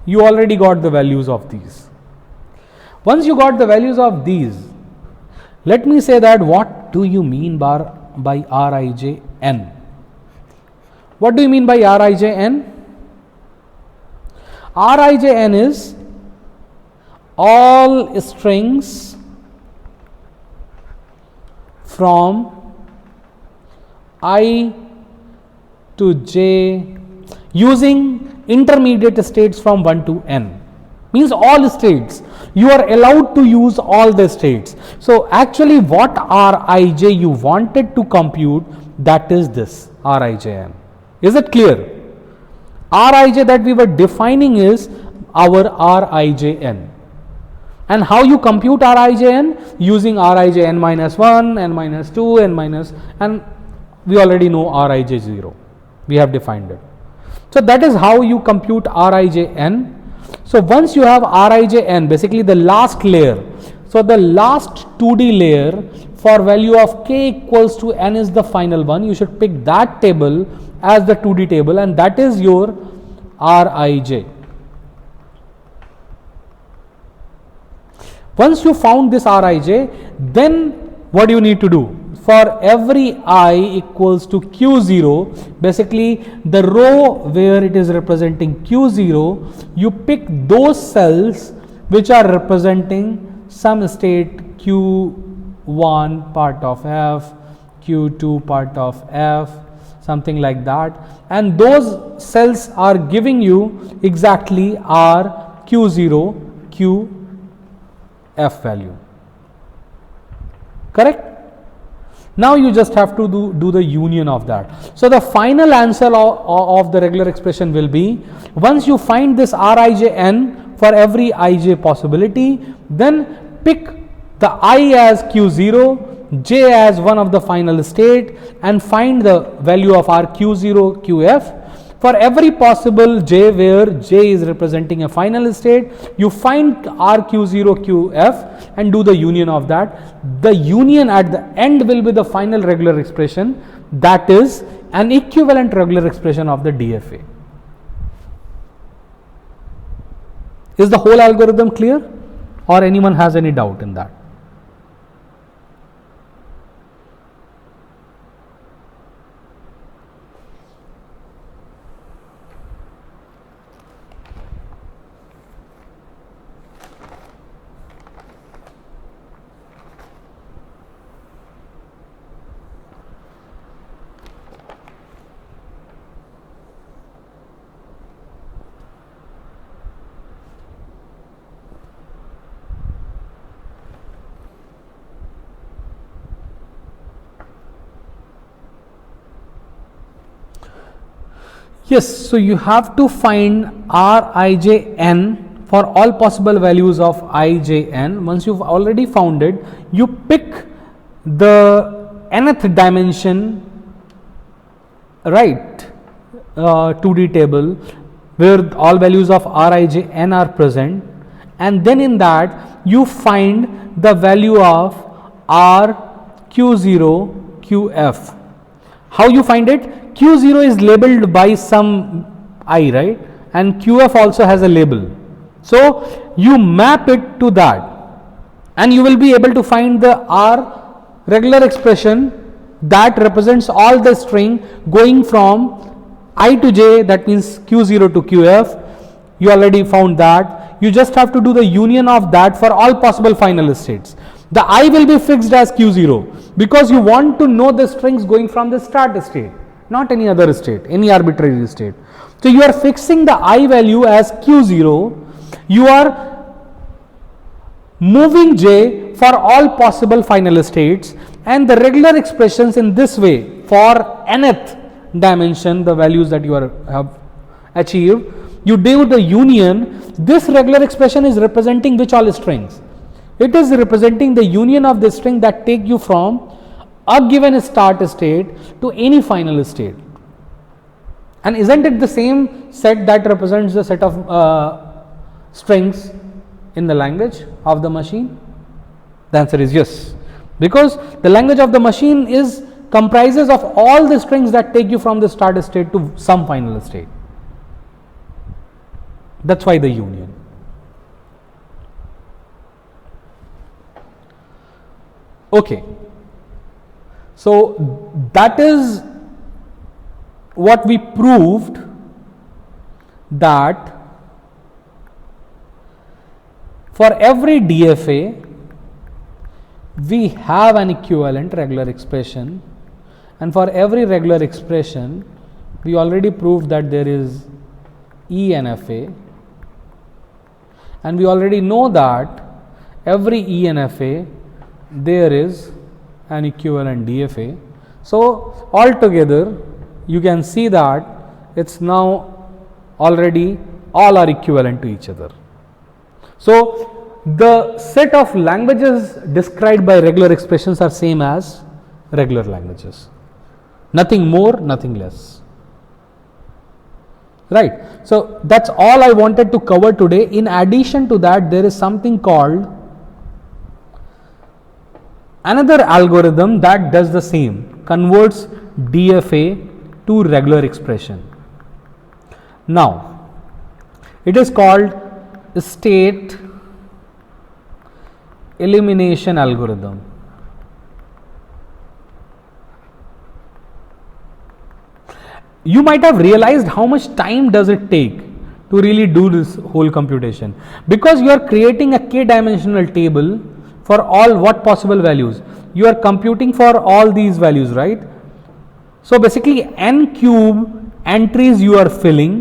you already got the values of these. Once you got the values of these, let me say that what do you mean by Rij n? What do you mean by Rij n? Rij n is all strings from I to j using intermediate states from 1 to n. Means all states. You are allowed to use all the states. So actually what Rij you wanted to compute, that is this Rij n. Is it clear? Rij that we were defining is our Rij n. And how you compute Rij n? Using Rij n minus 1, n minus 2, n minus, and we already know Rij 0. We have defined it. So that is how you compute Rij n. So once you have Rij n, basically the last layer, so the last 2D layer for value of k equals to n is the final one. You should pick that table as the 2D table, and that is your Rij. Once you found this Rij, then what do you need to do? For every I equals to Q0, basically the row where it is representing Q0, you pick those cells which are representing some state Q1 part of F, Q2 part of F, something like that, and those cells are giving you exactly our Q0, QF value. Correct? Now you just have to do the union of that. So the final answer of the regular expression will be, once you find this Rijn for every ij possibility, then pick the I as Q0, J as one of the final state, and find the value of our Q0, QF. For every possible J where J is representing a final state, you find R Q0, QF and do the union of that. The union at the end will be the final regular expression, that is an equivalent regular expression of the DFA. Is the whole algorithm clear, or anyone has any doubt in that? Yes, so you have to find Rijn for all possible values of Ijn. Once you've already found it, you pick the nth dimension, right, 2D table where all values of Rijn are present, and then in that you find the value of R Q0 QF. How you find it? Q0 is labeled by some I, right, and QF also has a label. So you map it to that and you will be able to find the R regular expression that represents all the string going from I to J, that means Q0 to QF. You already found that. You just have to do the union of that for all possible final states. The I will be fixed as Q0 because you want to know the strings going from the start state, not any other state, any arbitrary state. So you are fixing the I value as Q0. You are moving J for all possible final states, and the regular expressions in this way for nth dimension, the values that you have achieved, you do the union. This regular expression is representing which all strings? It is representing the union of the string that take you from a given start state to any final state. And isn't it the same set that represents the set of strings in the language of the machine? The answer is yes, because the language of the machine comprises of all the strings that take you from the start state to some final state. That's why the union. Okay. So that is what we proved, that for every DFA we have an equivalent regular expression, and for every regular expression we already proved that there is ENFA, and we already know that every ENFA there is an equivalent DFA. So altogether you can see that it's now already all are equivalent to each other. So the set of languages described by regular expressions are same as regular languages, nothing more, nothing less, right? So that's all I wanted to cover today. In addition to that, there is something called another algorithm that does the same, converts DFA to regular expression. Now it is called state elimination algorithm. You might have realized how much time does it take to really do this whole computation, because you are creating a k dimensional table for all what possible values. You are computing for all these values, right? So basically n cube entries you are filling,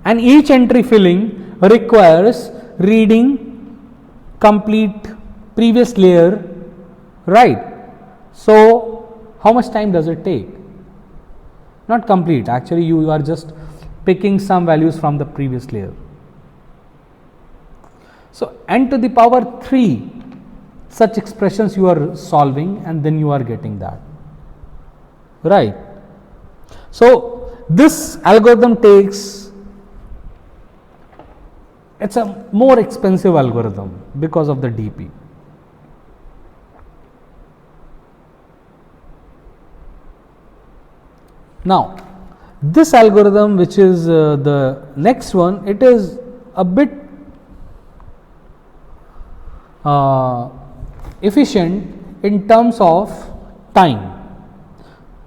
and each entry filling requires reading complete previous layer, right? So how much time does it take? Not complete, actually you are just picking some values from the previous layer. So n to the power 3 such expressions you are solving, and then you are getting that, right? So this algorithm takes, it's a more expensive algorithm because of the DP. Now this algorithm, which is the next one, it is a bit efficient in terms of time.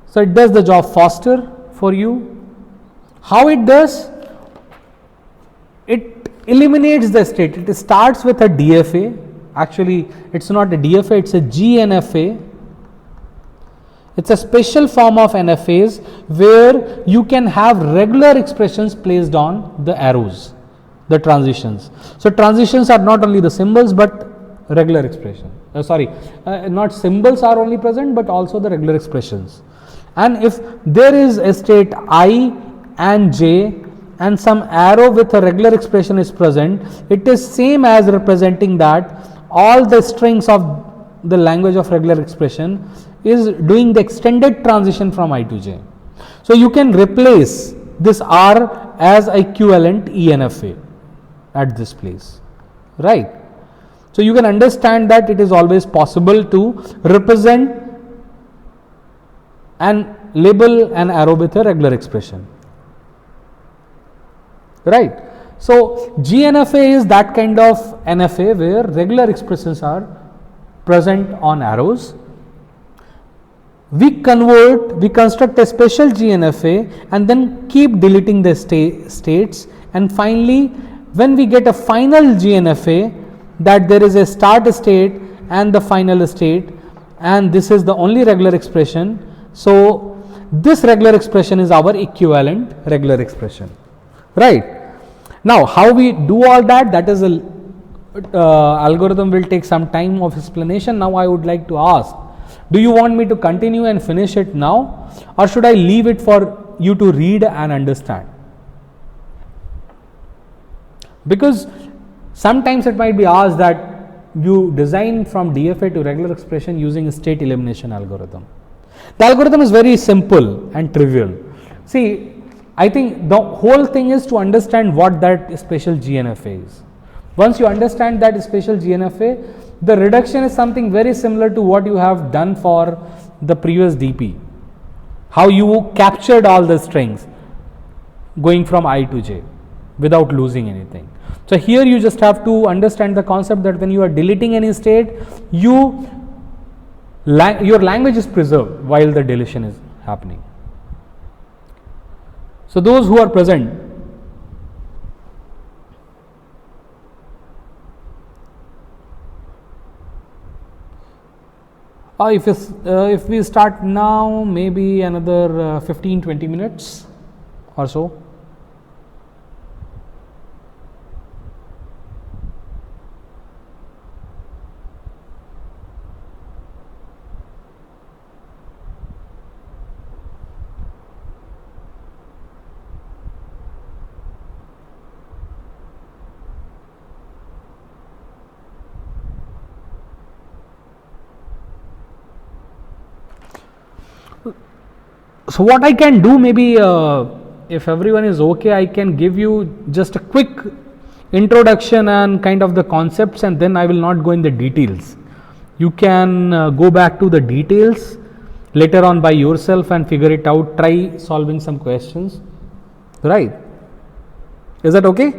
So it does the job faster for you. How it does? It eliminates the state. It starts with a DFA. Actually, it's not a DFA, it's a GNFA. It's a special form of NFAs where you can have regular expressions placed on the arrows, the transitions. So transitions are not only the symbols but regular expression. Not symbols are only present but also the regular expressions. And if there is a state I and j and some arrow with a regular expression is present, it is same as representing that all the strings of the language of regular expression is doing the extended transition from I to j. So you can replace this R as equivalent ENFA at this place, right? So you can understand that it is always possible to represent and label an arrow with a regular expression, right? So GNFA is that kind of NFA where regular expressions are present on arrows. We construct a special GNFA and then keep deleting the states, and finally when we get a final GNFA, that there is a start state and the final state, and this is the only regular expression. So this regular expression is our equivalent regular expression, right? Now how we do all that, that is a algorithm will take some time of explanation. Now I would like to ask, do you want me to continue and finish it now, or should I leave it for you to read and understand? Because sometimes it might be asked that you design from DFA to regular expression using a state elimination algorithm. The algorithm is very simple and trivial. See, I think the whole thing is to understand what that special GNFA is. Once you understand that special GNFA, the reduction is something very similar to what you have done for the previous DP. How you captured all the strings going from I to j without losing anything. So here you just have to understand the concept that when you are deleting any state, your language is preserved while the deletion is happening. So those who are present, if we start now, maybe another 15-20 minutes or so. So what I can do, maybe if everyone is okay, I can give you just a quick introduction and kind of the concepts, and then I will not go in the details. You can go back to the details later on by yourself and figure it out, try solving some questions, right? Is that okay?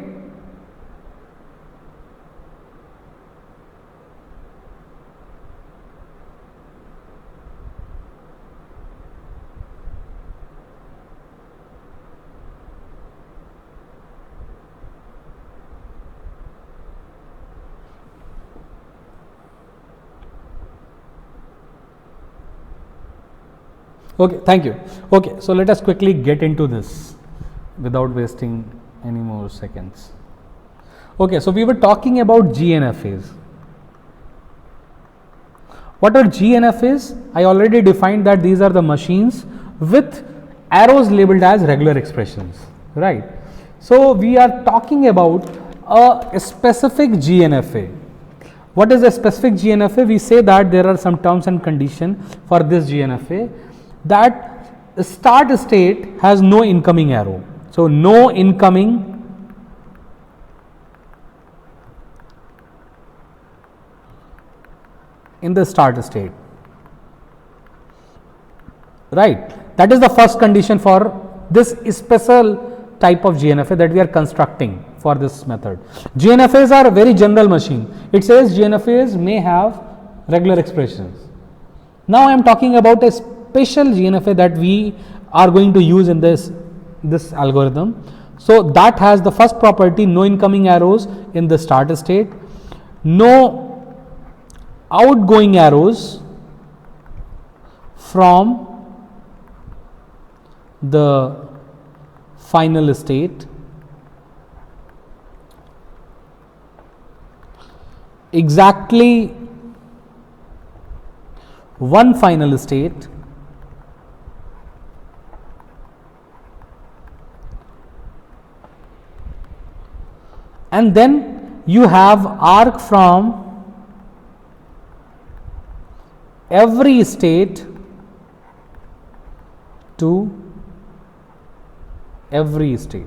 Okay, thank you. Okay, so let us quickly get into this without wasting any more seconds. Okay, so we were talking about GNFAs. What are GNFAs? I already defined that these are the machines with arrows labeled as regular expressions, right? So we are talking about a specific GNFA. What is a specific GNFA? We say that there are some terms and conditions for this GNFA, that start state has no incoming arrow. So no incoming in the start state, right? That is the first condition for this special type of GNFA that we are constructing for this method. GNFAs are a very general machine. It says GNFAs may have regular expressions. Now I am talking about a special GNFA that we are going to use in this algorithm. So that has the first property, no incoming arrows in the start state, no outgoing arrows from the final state, exactly one final state, and then you have arc from every state to every state,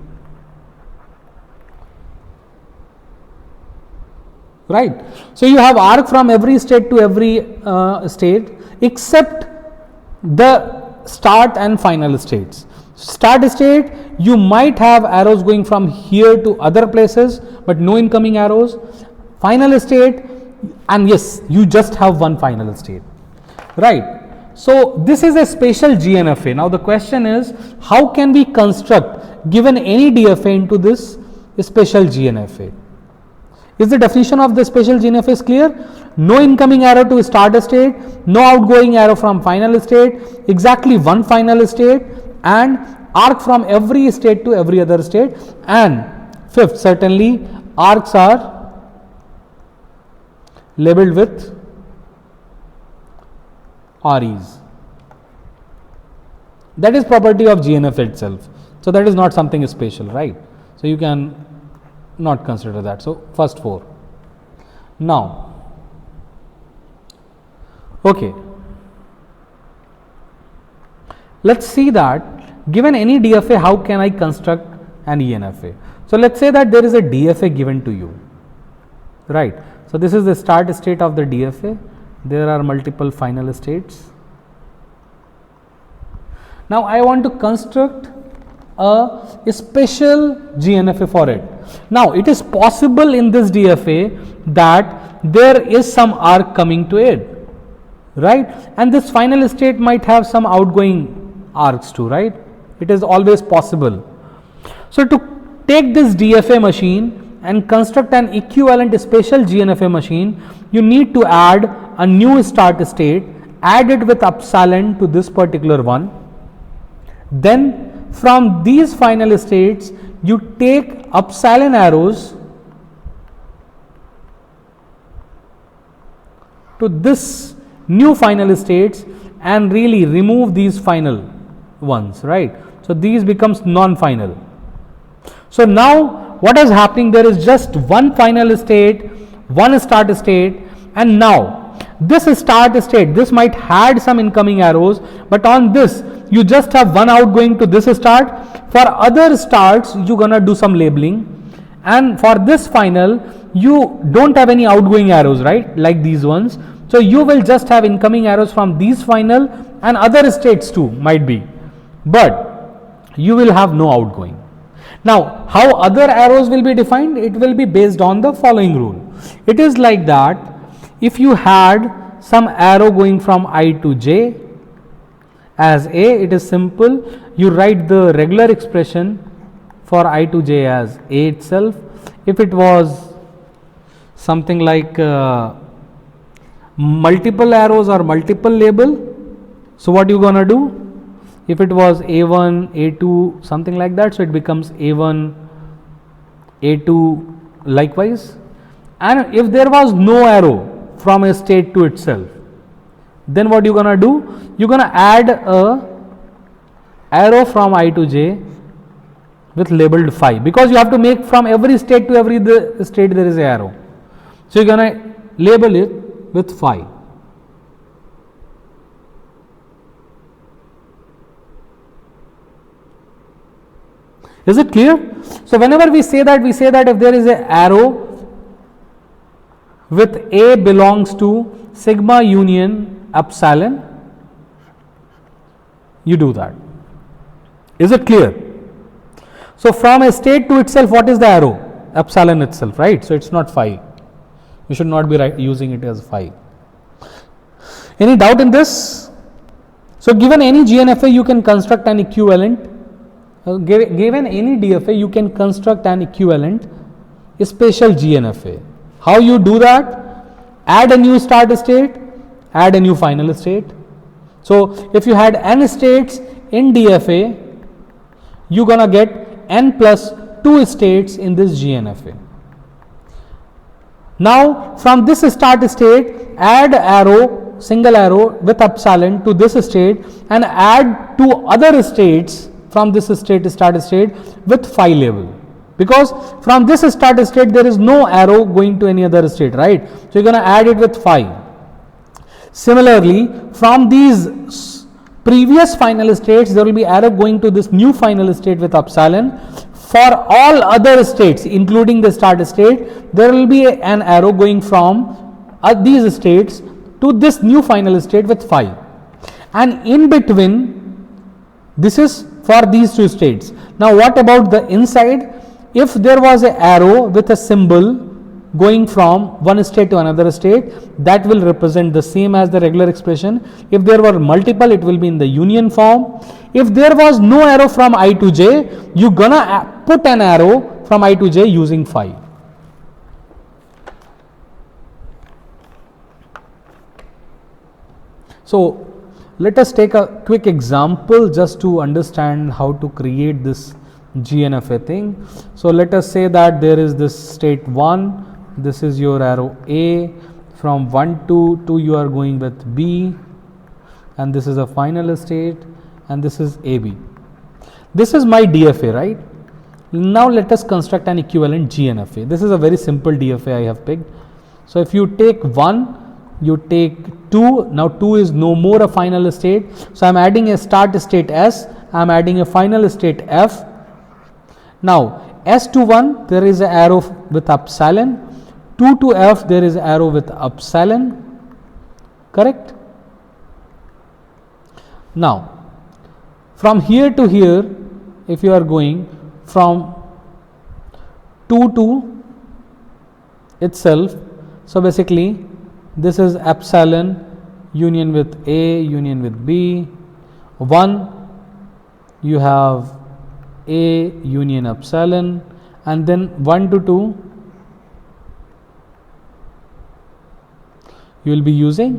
right? So you have arc from every state to every state except the start and final states. Start state, you might have arrows going from here to other places, but no incoming arrows. Final state, and yes, you just have one final state, right? So this is a special GNFA. Now the question is, how can we construct, given any DFA, into this special GNFA? Is the definition of the special GNFA is clear? No incoming arrow to start state, no outgoing arrow from final state, exactly one final state, and arc from every state to every other state. And fifth, certainly arcs are labeled with REs. That is property of GNFA itself. So that is not something special, right? So you can not consider that. So first four. Now, okay, let's see that given any DFA, how can I construct an ENFA? So let's say that there is a DFA given to you, right? So this is the start state of the DFA. There are multiple final states. Now I want to construct a special GNFA for it. Now it is possible in this DFA that there is some arc coming to it, right? And this final state might have some outgoing arcs too, right? It is always possible. So to take this DFA machine and construct an equivalent special GNFA machine, you need to add a new start state, add it with epsilon to this particular one. Then from these final states, you take epsilon arrows to this new final states and really remove these final ones, right? So these becomes non-final. So now what is happening? There is just one final state, one start state, and now this start state, this might had some incoming arrows, but on this you just have one outgoing to this start. For other starts, you're gonna do some labeling, and for this final, you don't have any outgoing arrows, right? Like these ones. So you will just have incoming arrows from these final and other states too, might be, but you will have no outgoing. Now, how other arrows will be defined? It will be based on the following rule. It is like that if you had some arrow going from I to J as A, it is simple. You write the regular expression for I to J as A itself. If it was something like multiple arrows or multiple label, so what you gonna do? If it was A1, A2, something like that, so it becomes A1, A2 likewise. And if there was no arrow from a state to itself, then what you're gonna do? You're gonna add a arrow from I to j with labeled phi, because you have to make from every state to every state there is an arrow. So you're gonna label it with phi. Is it clear? So whenever we say that if there is an arrow with A belongs to sigma union epsilon, you do that. Is it clear? So from a state to itself, what is the arrow? Epsilon itself, right? So it's not phi. You should not be using it as phi. Any doubt in this? So given any GNFA, you can construct an equivalent. Given any DFA, you can construct an equivalent special GNFA. How you do that? Add a new start state, add a new final state. So if you had n states in DFA, you're gonna get n plus 2 states in this GNFA. Now from this start state, add arrow, single arrow with epsilon to this state, and add 2 other states from this state, start state, with phi label, because from this start state there is no arrow going to any other state, right? So you're going to add it with phi. Similarly, from these previous final states, there will be arrow going to this new final state with epsilon. For all other states, including the start state, there will be an arrow going from these states to this new final state with phi. And in between, this is for these 2 states. Now what about the inside? If there was an arrow with a symbol going from one state to another state, that will represent the same as the regular expression. If there were multiple, it will be in the union form. If there was no arrow from I to j, you're gonna put an arrow from I to j using phi. So let us take a quick example just to understand how to create this GNFA thing. So let us say that there is this state 1, this is your arrow A, from 1 to 2 you are going with B, and this is a final state, and this is AB. This is my DFA, right? Now let us construct an equivalent GNFA. This is a very simple DFA I have picked. So if you take 1, you take 2, now 2 is no more a final state. So I am adding a start state S, I am adding a final state F. Now S to 1 there is an arrow with epsilon, 2 to F there is an arrow with epsilon, correct? Now from here to here, if you are going from 2 to itself, so basically this is epsilon union with A union with B. 1 you have A union epsilon, and then 1 to 2 you will be using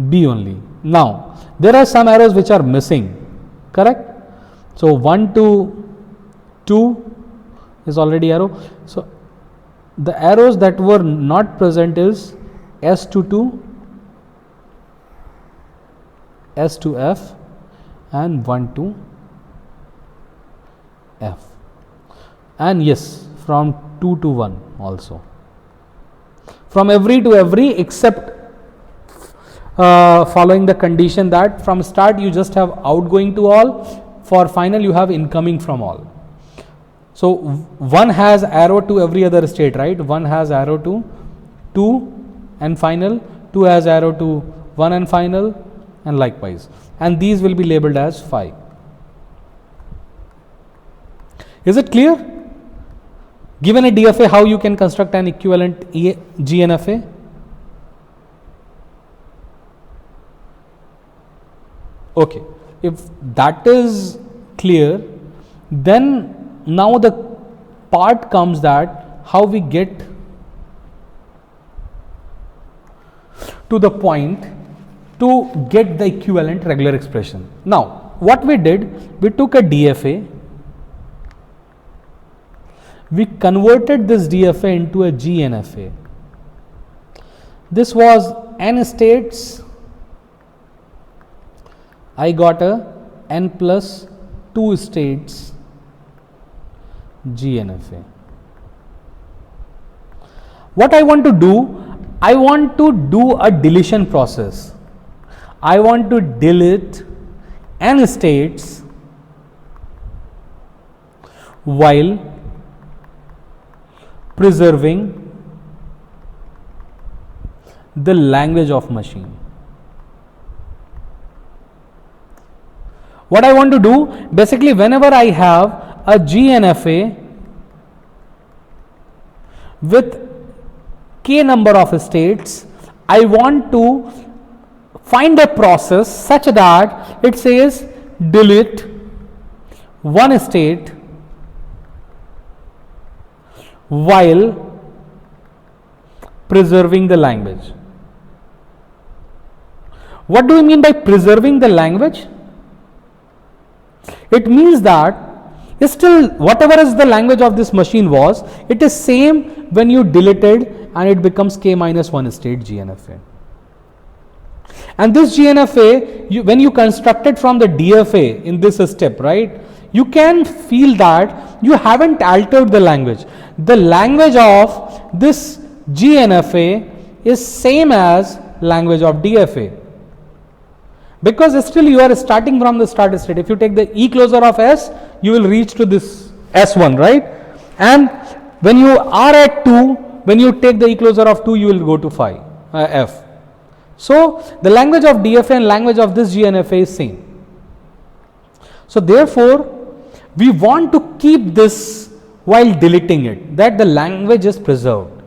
B only. Now there are some arrows which are missing, correct? So 1 to 2 is already arrow. So the arrows that were not present is S to 2, S to F, and 1 to F, and yes, from 2 to 1 also. From every to every, except following the condition that from start you just have outgoing to all, for final you have incoming from all. So 1 has arrow to every other state, right? 1 has arrow to 2 and final, 2 has arrow to 1 and final, and likewise, and these will be labeled as phi. Is it clear? Given a DFA, how you can construct an equivalent GNFA? Okay, if that is clear, then now the part comes that how we get to the point to get the equivalent regular expression. Now, what we did, we took a DFA, we converted this DFA into a GNFA. This was n states, I got a n plus 2 states GNFA. What I want to do, I want to do a deletion process. I want to delete n states while preserving the language of machine. What I want to do, basically whenever I have a GNFA with k number of states, I want to find a process such that it says delete one state while preserving the language. What do we mean by preserving the language? It means that still whatever is the language of this machine was, it is same when you deleted and it becomes k minus 1 state GNFA. And this GNFA, when you construct it from the DFA in this step, right, you can feel that you haven't altered the language. The language of this GNFA is same as language of DFA. Because still you are starting from the start state. If you take the E closure of S, you will reach to this S1, right? And when you are at 2, when you take the E closure of 2, you will go to F. So the language of DFA and language of this GNFA is same. So therefore, we want to keep this while deleting it, that the language is preserved.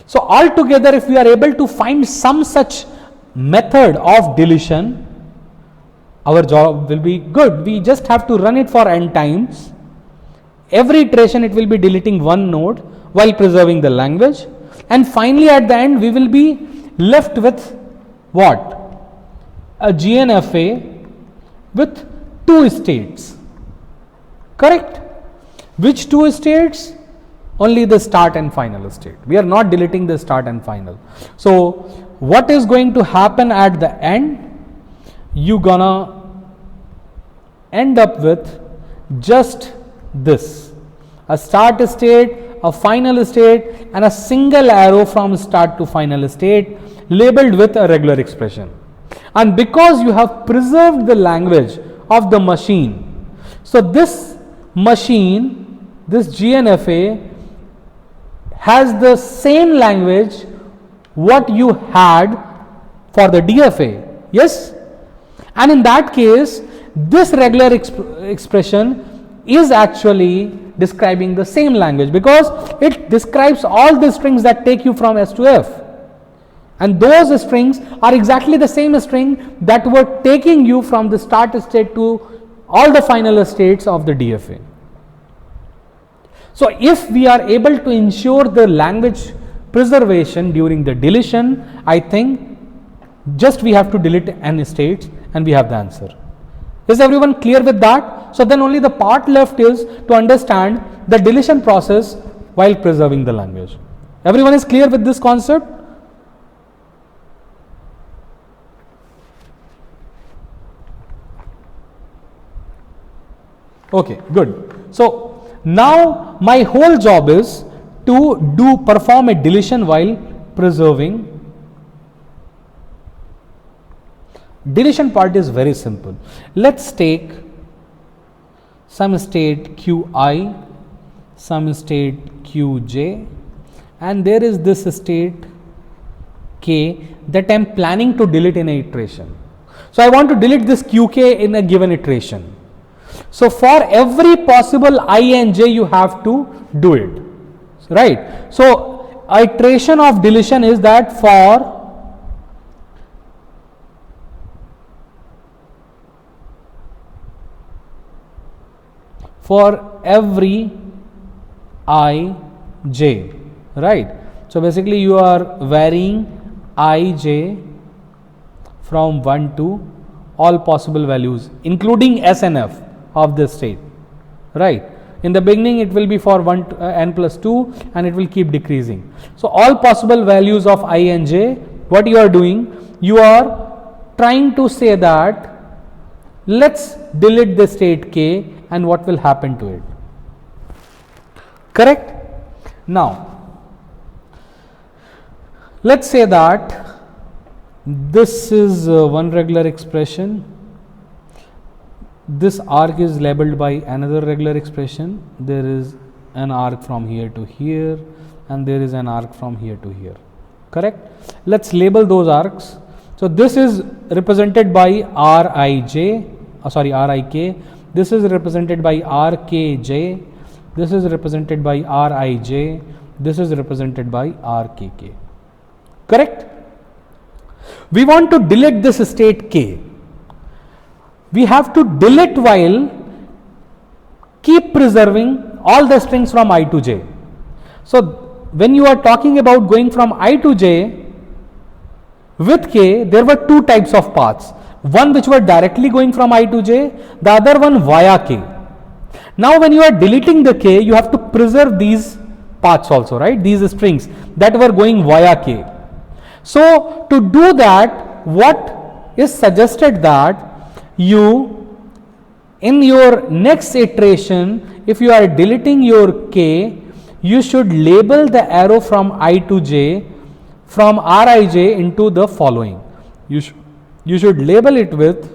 So altogether, if we are able to find some such method of deletion, our job will be good. We just have to run it for n times. Every iteration it will be deleting one node while preserving the language, and finally at the end we will be left with what? A GNFA with 2 states. Correct? Which 2 states? Only the start and final state. We are not deleting the start and final. So what is going to happen at the end? You gonna end up with just this, a start state, a final state, and a single arrow from start to final state labeled with a regular expression. And because you have preserved the language of the machine, so this machine, this GNFA has the same language what you had for the DFA. Yes? And in that case, this regular expression is actually describing the same language, because it describes all the strings that take you from S to F. And those strings are exactly the same string that were taking you from the start state to all the final states of the DFA. So if we are able to ensure the language preservation during the deletion, I think just we have to delete n states and we have the answer. Is everyone clear with that? So then only the part left is to understand the deletion process while preserving the language. Everyone is clear with this concept? Okay, good. So now my whole job is to perform a deletion while preserving. Deletion part is very simple. Let's take some state Qi, some state Qj, and there is this state K that I am planning to delete in a iteration. So I want to delete this Qk in a given iteration. So for every possible I and j you have to do it, right? So iteration of deletion is that for every I j, right? So basically you are varying I j from 1 to all possible values including S and F of this state, right. In the beginning it will be for 1 to, n plus 2 and it will keep decreasing. So all possible values of I and j, what you are doing, you are trying to say that let's delete the state k and what will happen to it, correct. Now let's say that this is one regular expression, this arc is labeled by another regular expression, there is an arc from here to here and there is an arc from here to here, correct. Let's label those arcs. So this is represented by Rij, Rik, this is represented by Rkj, this is represented by Rij, this is represented by Rkk, correct. We want to delete this state k. We have to delete while keep preserving all the strings from I to j. So when you are talking about going from I to j with k, there were two types of paths. One which were directly going from I to j, the other one via k. Now when you are deleting the k, you have to preserve these paths also, right, these strings that were going via k. So to do that, what is suggested that you in your next iteration, if you are deleting your k, you should label the arrow from I to j from Rij into the following. You should label it with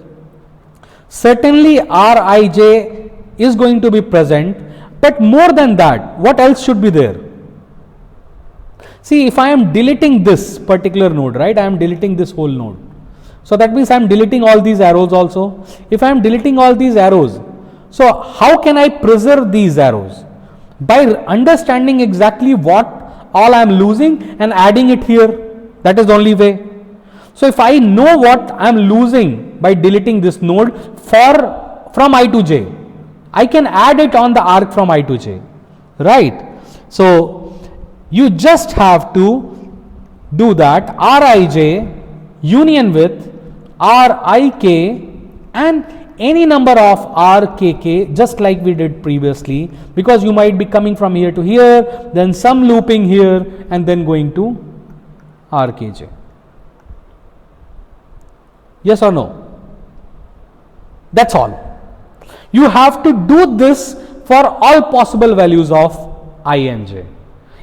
certainly Rij is going to be present, but more than that, what else should be there? See, if I am deleting this particular node, right, I am deleting this whole node. So that means I am deleting all these arrows also. If I am deleting all these arrows, so how can I preserve these arrows? By understanding exactly what all I am losing and adding it here. That is the only way. So if I know what I am losing by deleting this node from I to j, I can add it on the arc from I to j, right. So you just have to do that Rij union with Rik and any number of Rkk, just like we did previously, because you might be coming from here to here, then some looping here and then going to Rkj. Yes or no? That's all. You have to do this for all possible values of I and j.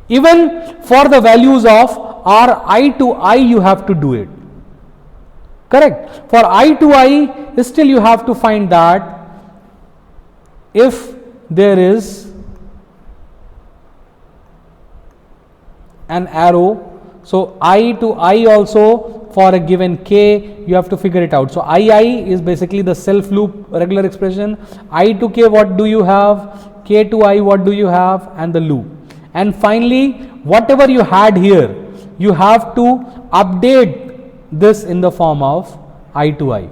Even for the values of Ri to I, you have to do it. Correct. For I to I, still you have to find that if there is an arrow, so I to I also for a given k, you have to figure it out. So I is basically the self loop regular expression. I to k, what do you have? K to I, what do you have? And the loop. And finally, whatever you had here, you have to update this in the form of I to I.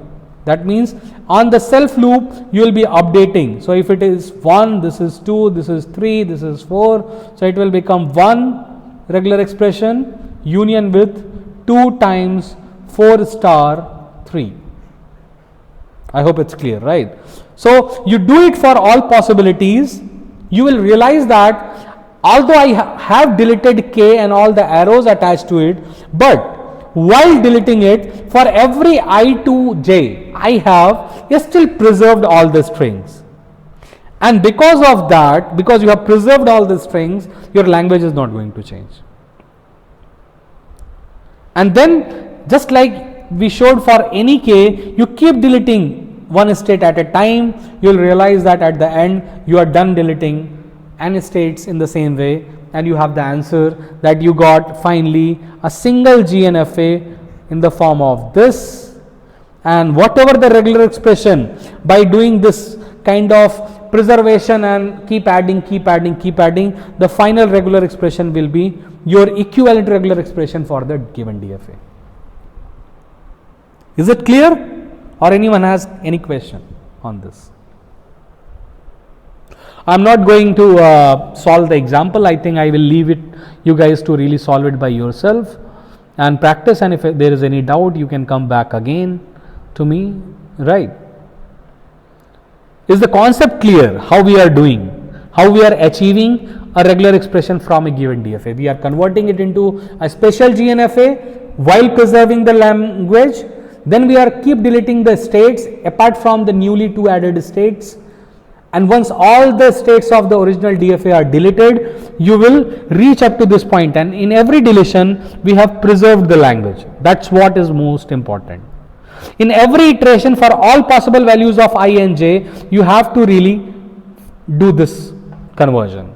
That means on the self loop you will be updating. So if it is 1, this is 2, this is 3, this is 4. So it will become 1 regular expression union with 2 times 4 star 3. I hope it's clear, right? So you do it for all possibilities. You will realize that although I have deleted k and all the arrows attached to it, but while deleting it, for every I to j, I have still preserved all the strings. And because of that, because you have preserved all the strings, your language is not going to change. And then, just like we showed for any k, you keep deleting one state at a time, you will realize that at the end, you are done deleting n states in the same way, and you have the answer that you got finally a single GNFA in the form of this, and whatever the regular expression, by doing this kind of preservation and keep adding, the final regular expression will be your equivalent regular expression for the given DFA. Is it clear, or anyone has any question on this? I am not going to solve the example. I think I will leave it you guys to really solve it by yourself. and practice, and if there is any doubt you can come back again to me, right? Is the concept clear how we are doing, how we are achieving a regular expression from a given DFA? We are converting it into a special GNFA while preserving the language. Then we are keep deleting the states apart from the newly 2 added states, and once all the states of the original DFA are deleted, you will reach up to this point, and in every deletion we have preserved the language. That's what is most important. In every iteration for all possible values of I and j, you have to really do this conversion.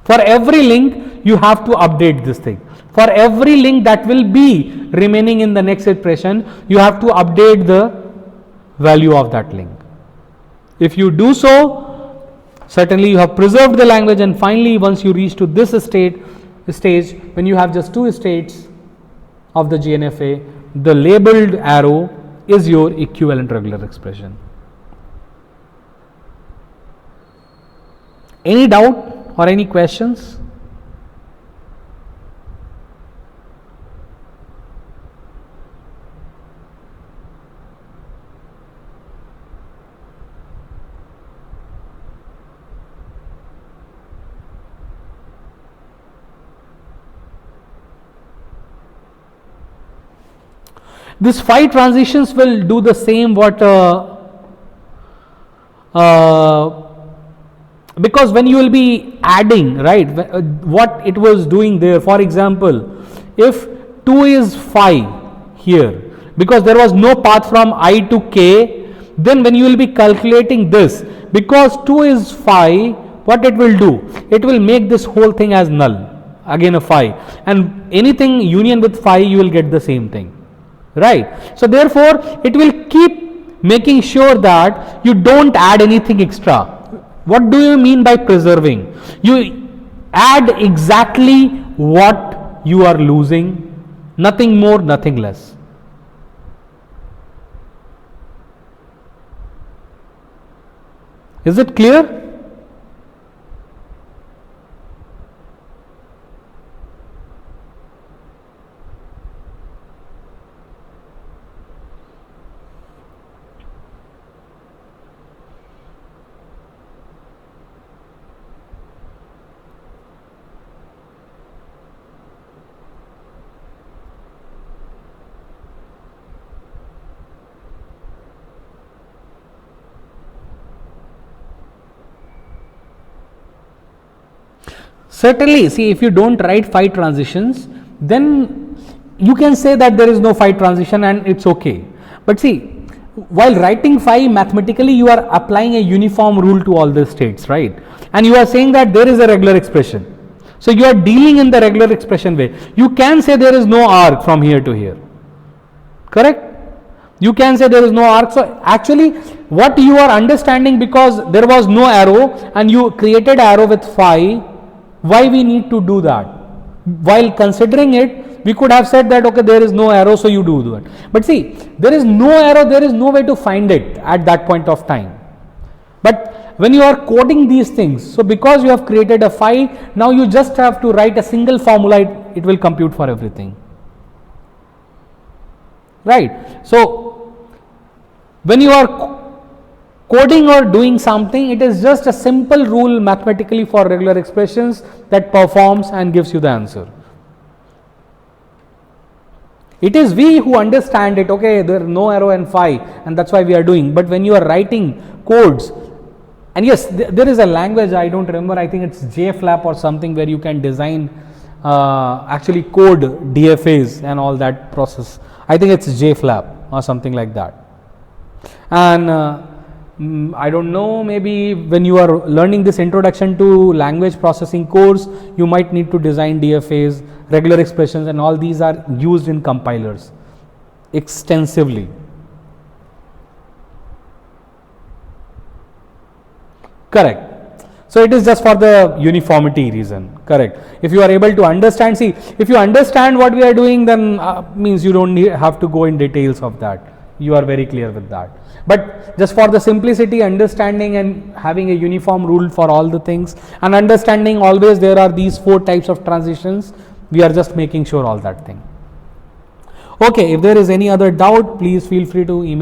For every link you have to update this thing. For every link that will be remaining in the next iteration, you have to update the value of that link. If you do so, certainly you have preserved the language, and finally once you reach to this stage when you have just 2 states of the GNFA, the labeled arrow is your equivalent regular expression. Any doubt or any questions? These 5 transitions will do the same what because when you will be adding, right, what it was doing there. For example, if 2 is 5 here, because there was no path from I to k, then when you will be calculating this, because 2 is 5, what it will do? It will make this whole thing as null, again a 5, and anything union with 5 you will get the same thing. Right. So therefore it will keep making sure that you don't add anything extra. What do you mean by preserving? You add exactly what you are losing, nothing more, nothing less. Is it clear? Certainly, see, if you don't write 5 transitions, then you can say that there is no 5 transition and it's okay. But see, while writing 5 mathematically, you are applying a uniform rule to all the states, right? And you are saying that there is a regular expression. So you are dealing in the regular expression way. You can say there is no arc from here to here. Correct? You can say there is no arc. So actually, what you are understanding, because there was no arrow and you created arrow with 5, why we need to do that? While considering it, we could have said that okay, there is no arrow, so you do that. But see, there is no arrow, there is no way to find it at that point of time. But when you are coding these things, so because you have created a 5, now you just have to write a single formula, it will compute for everything. Right? So when you are coding or doing something, it is just a simple rule mathematically for regular expressions that performs and gives you the answer. It is we who understand it, okay, there is no arrow and 5 and that's why we are doing. But when you are writing codes, and yes, there is a language, I don't remember, I think it's JFlap or something, where you can design actually code DFAs and all that process. I think it's JFlap or something like that. And I don't know, maybe when you are learning this introduction to language processing course, you might need to design DFAs, regular expressions, and all these are used in compilers extensively. Correct. So it is just for the uniformity reason. Correct. If you are able to understand, see, if you understand what we are doing, then means you don't have to go in details of that. You are very clear with that. But just for the simplicity, understanding and having a uniform rule for all the things, and understanding always there are these 4 types of transitions, we are just making sure all that thing. Okay, if there is any other doubt, please feel free to email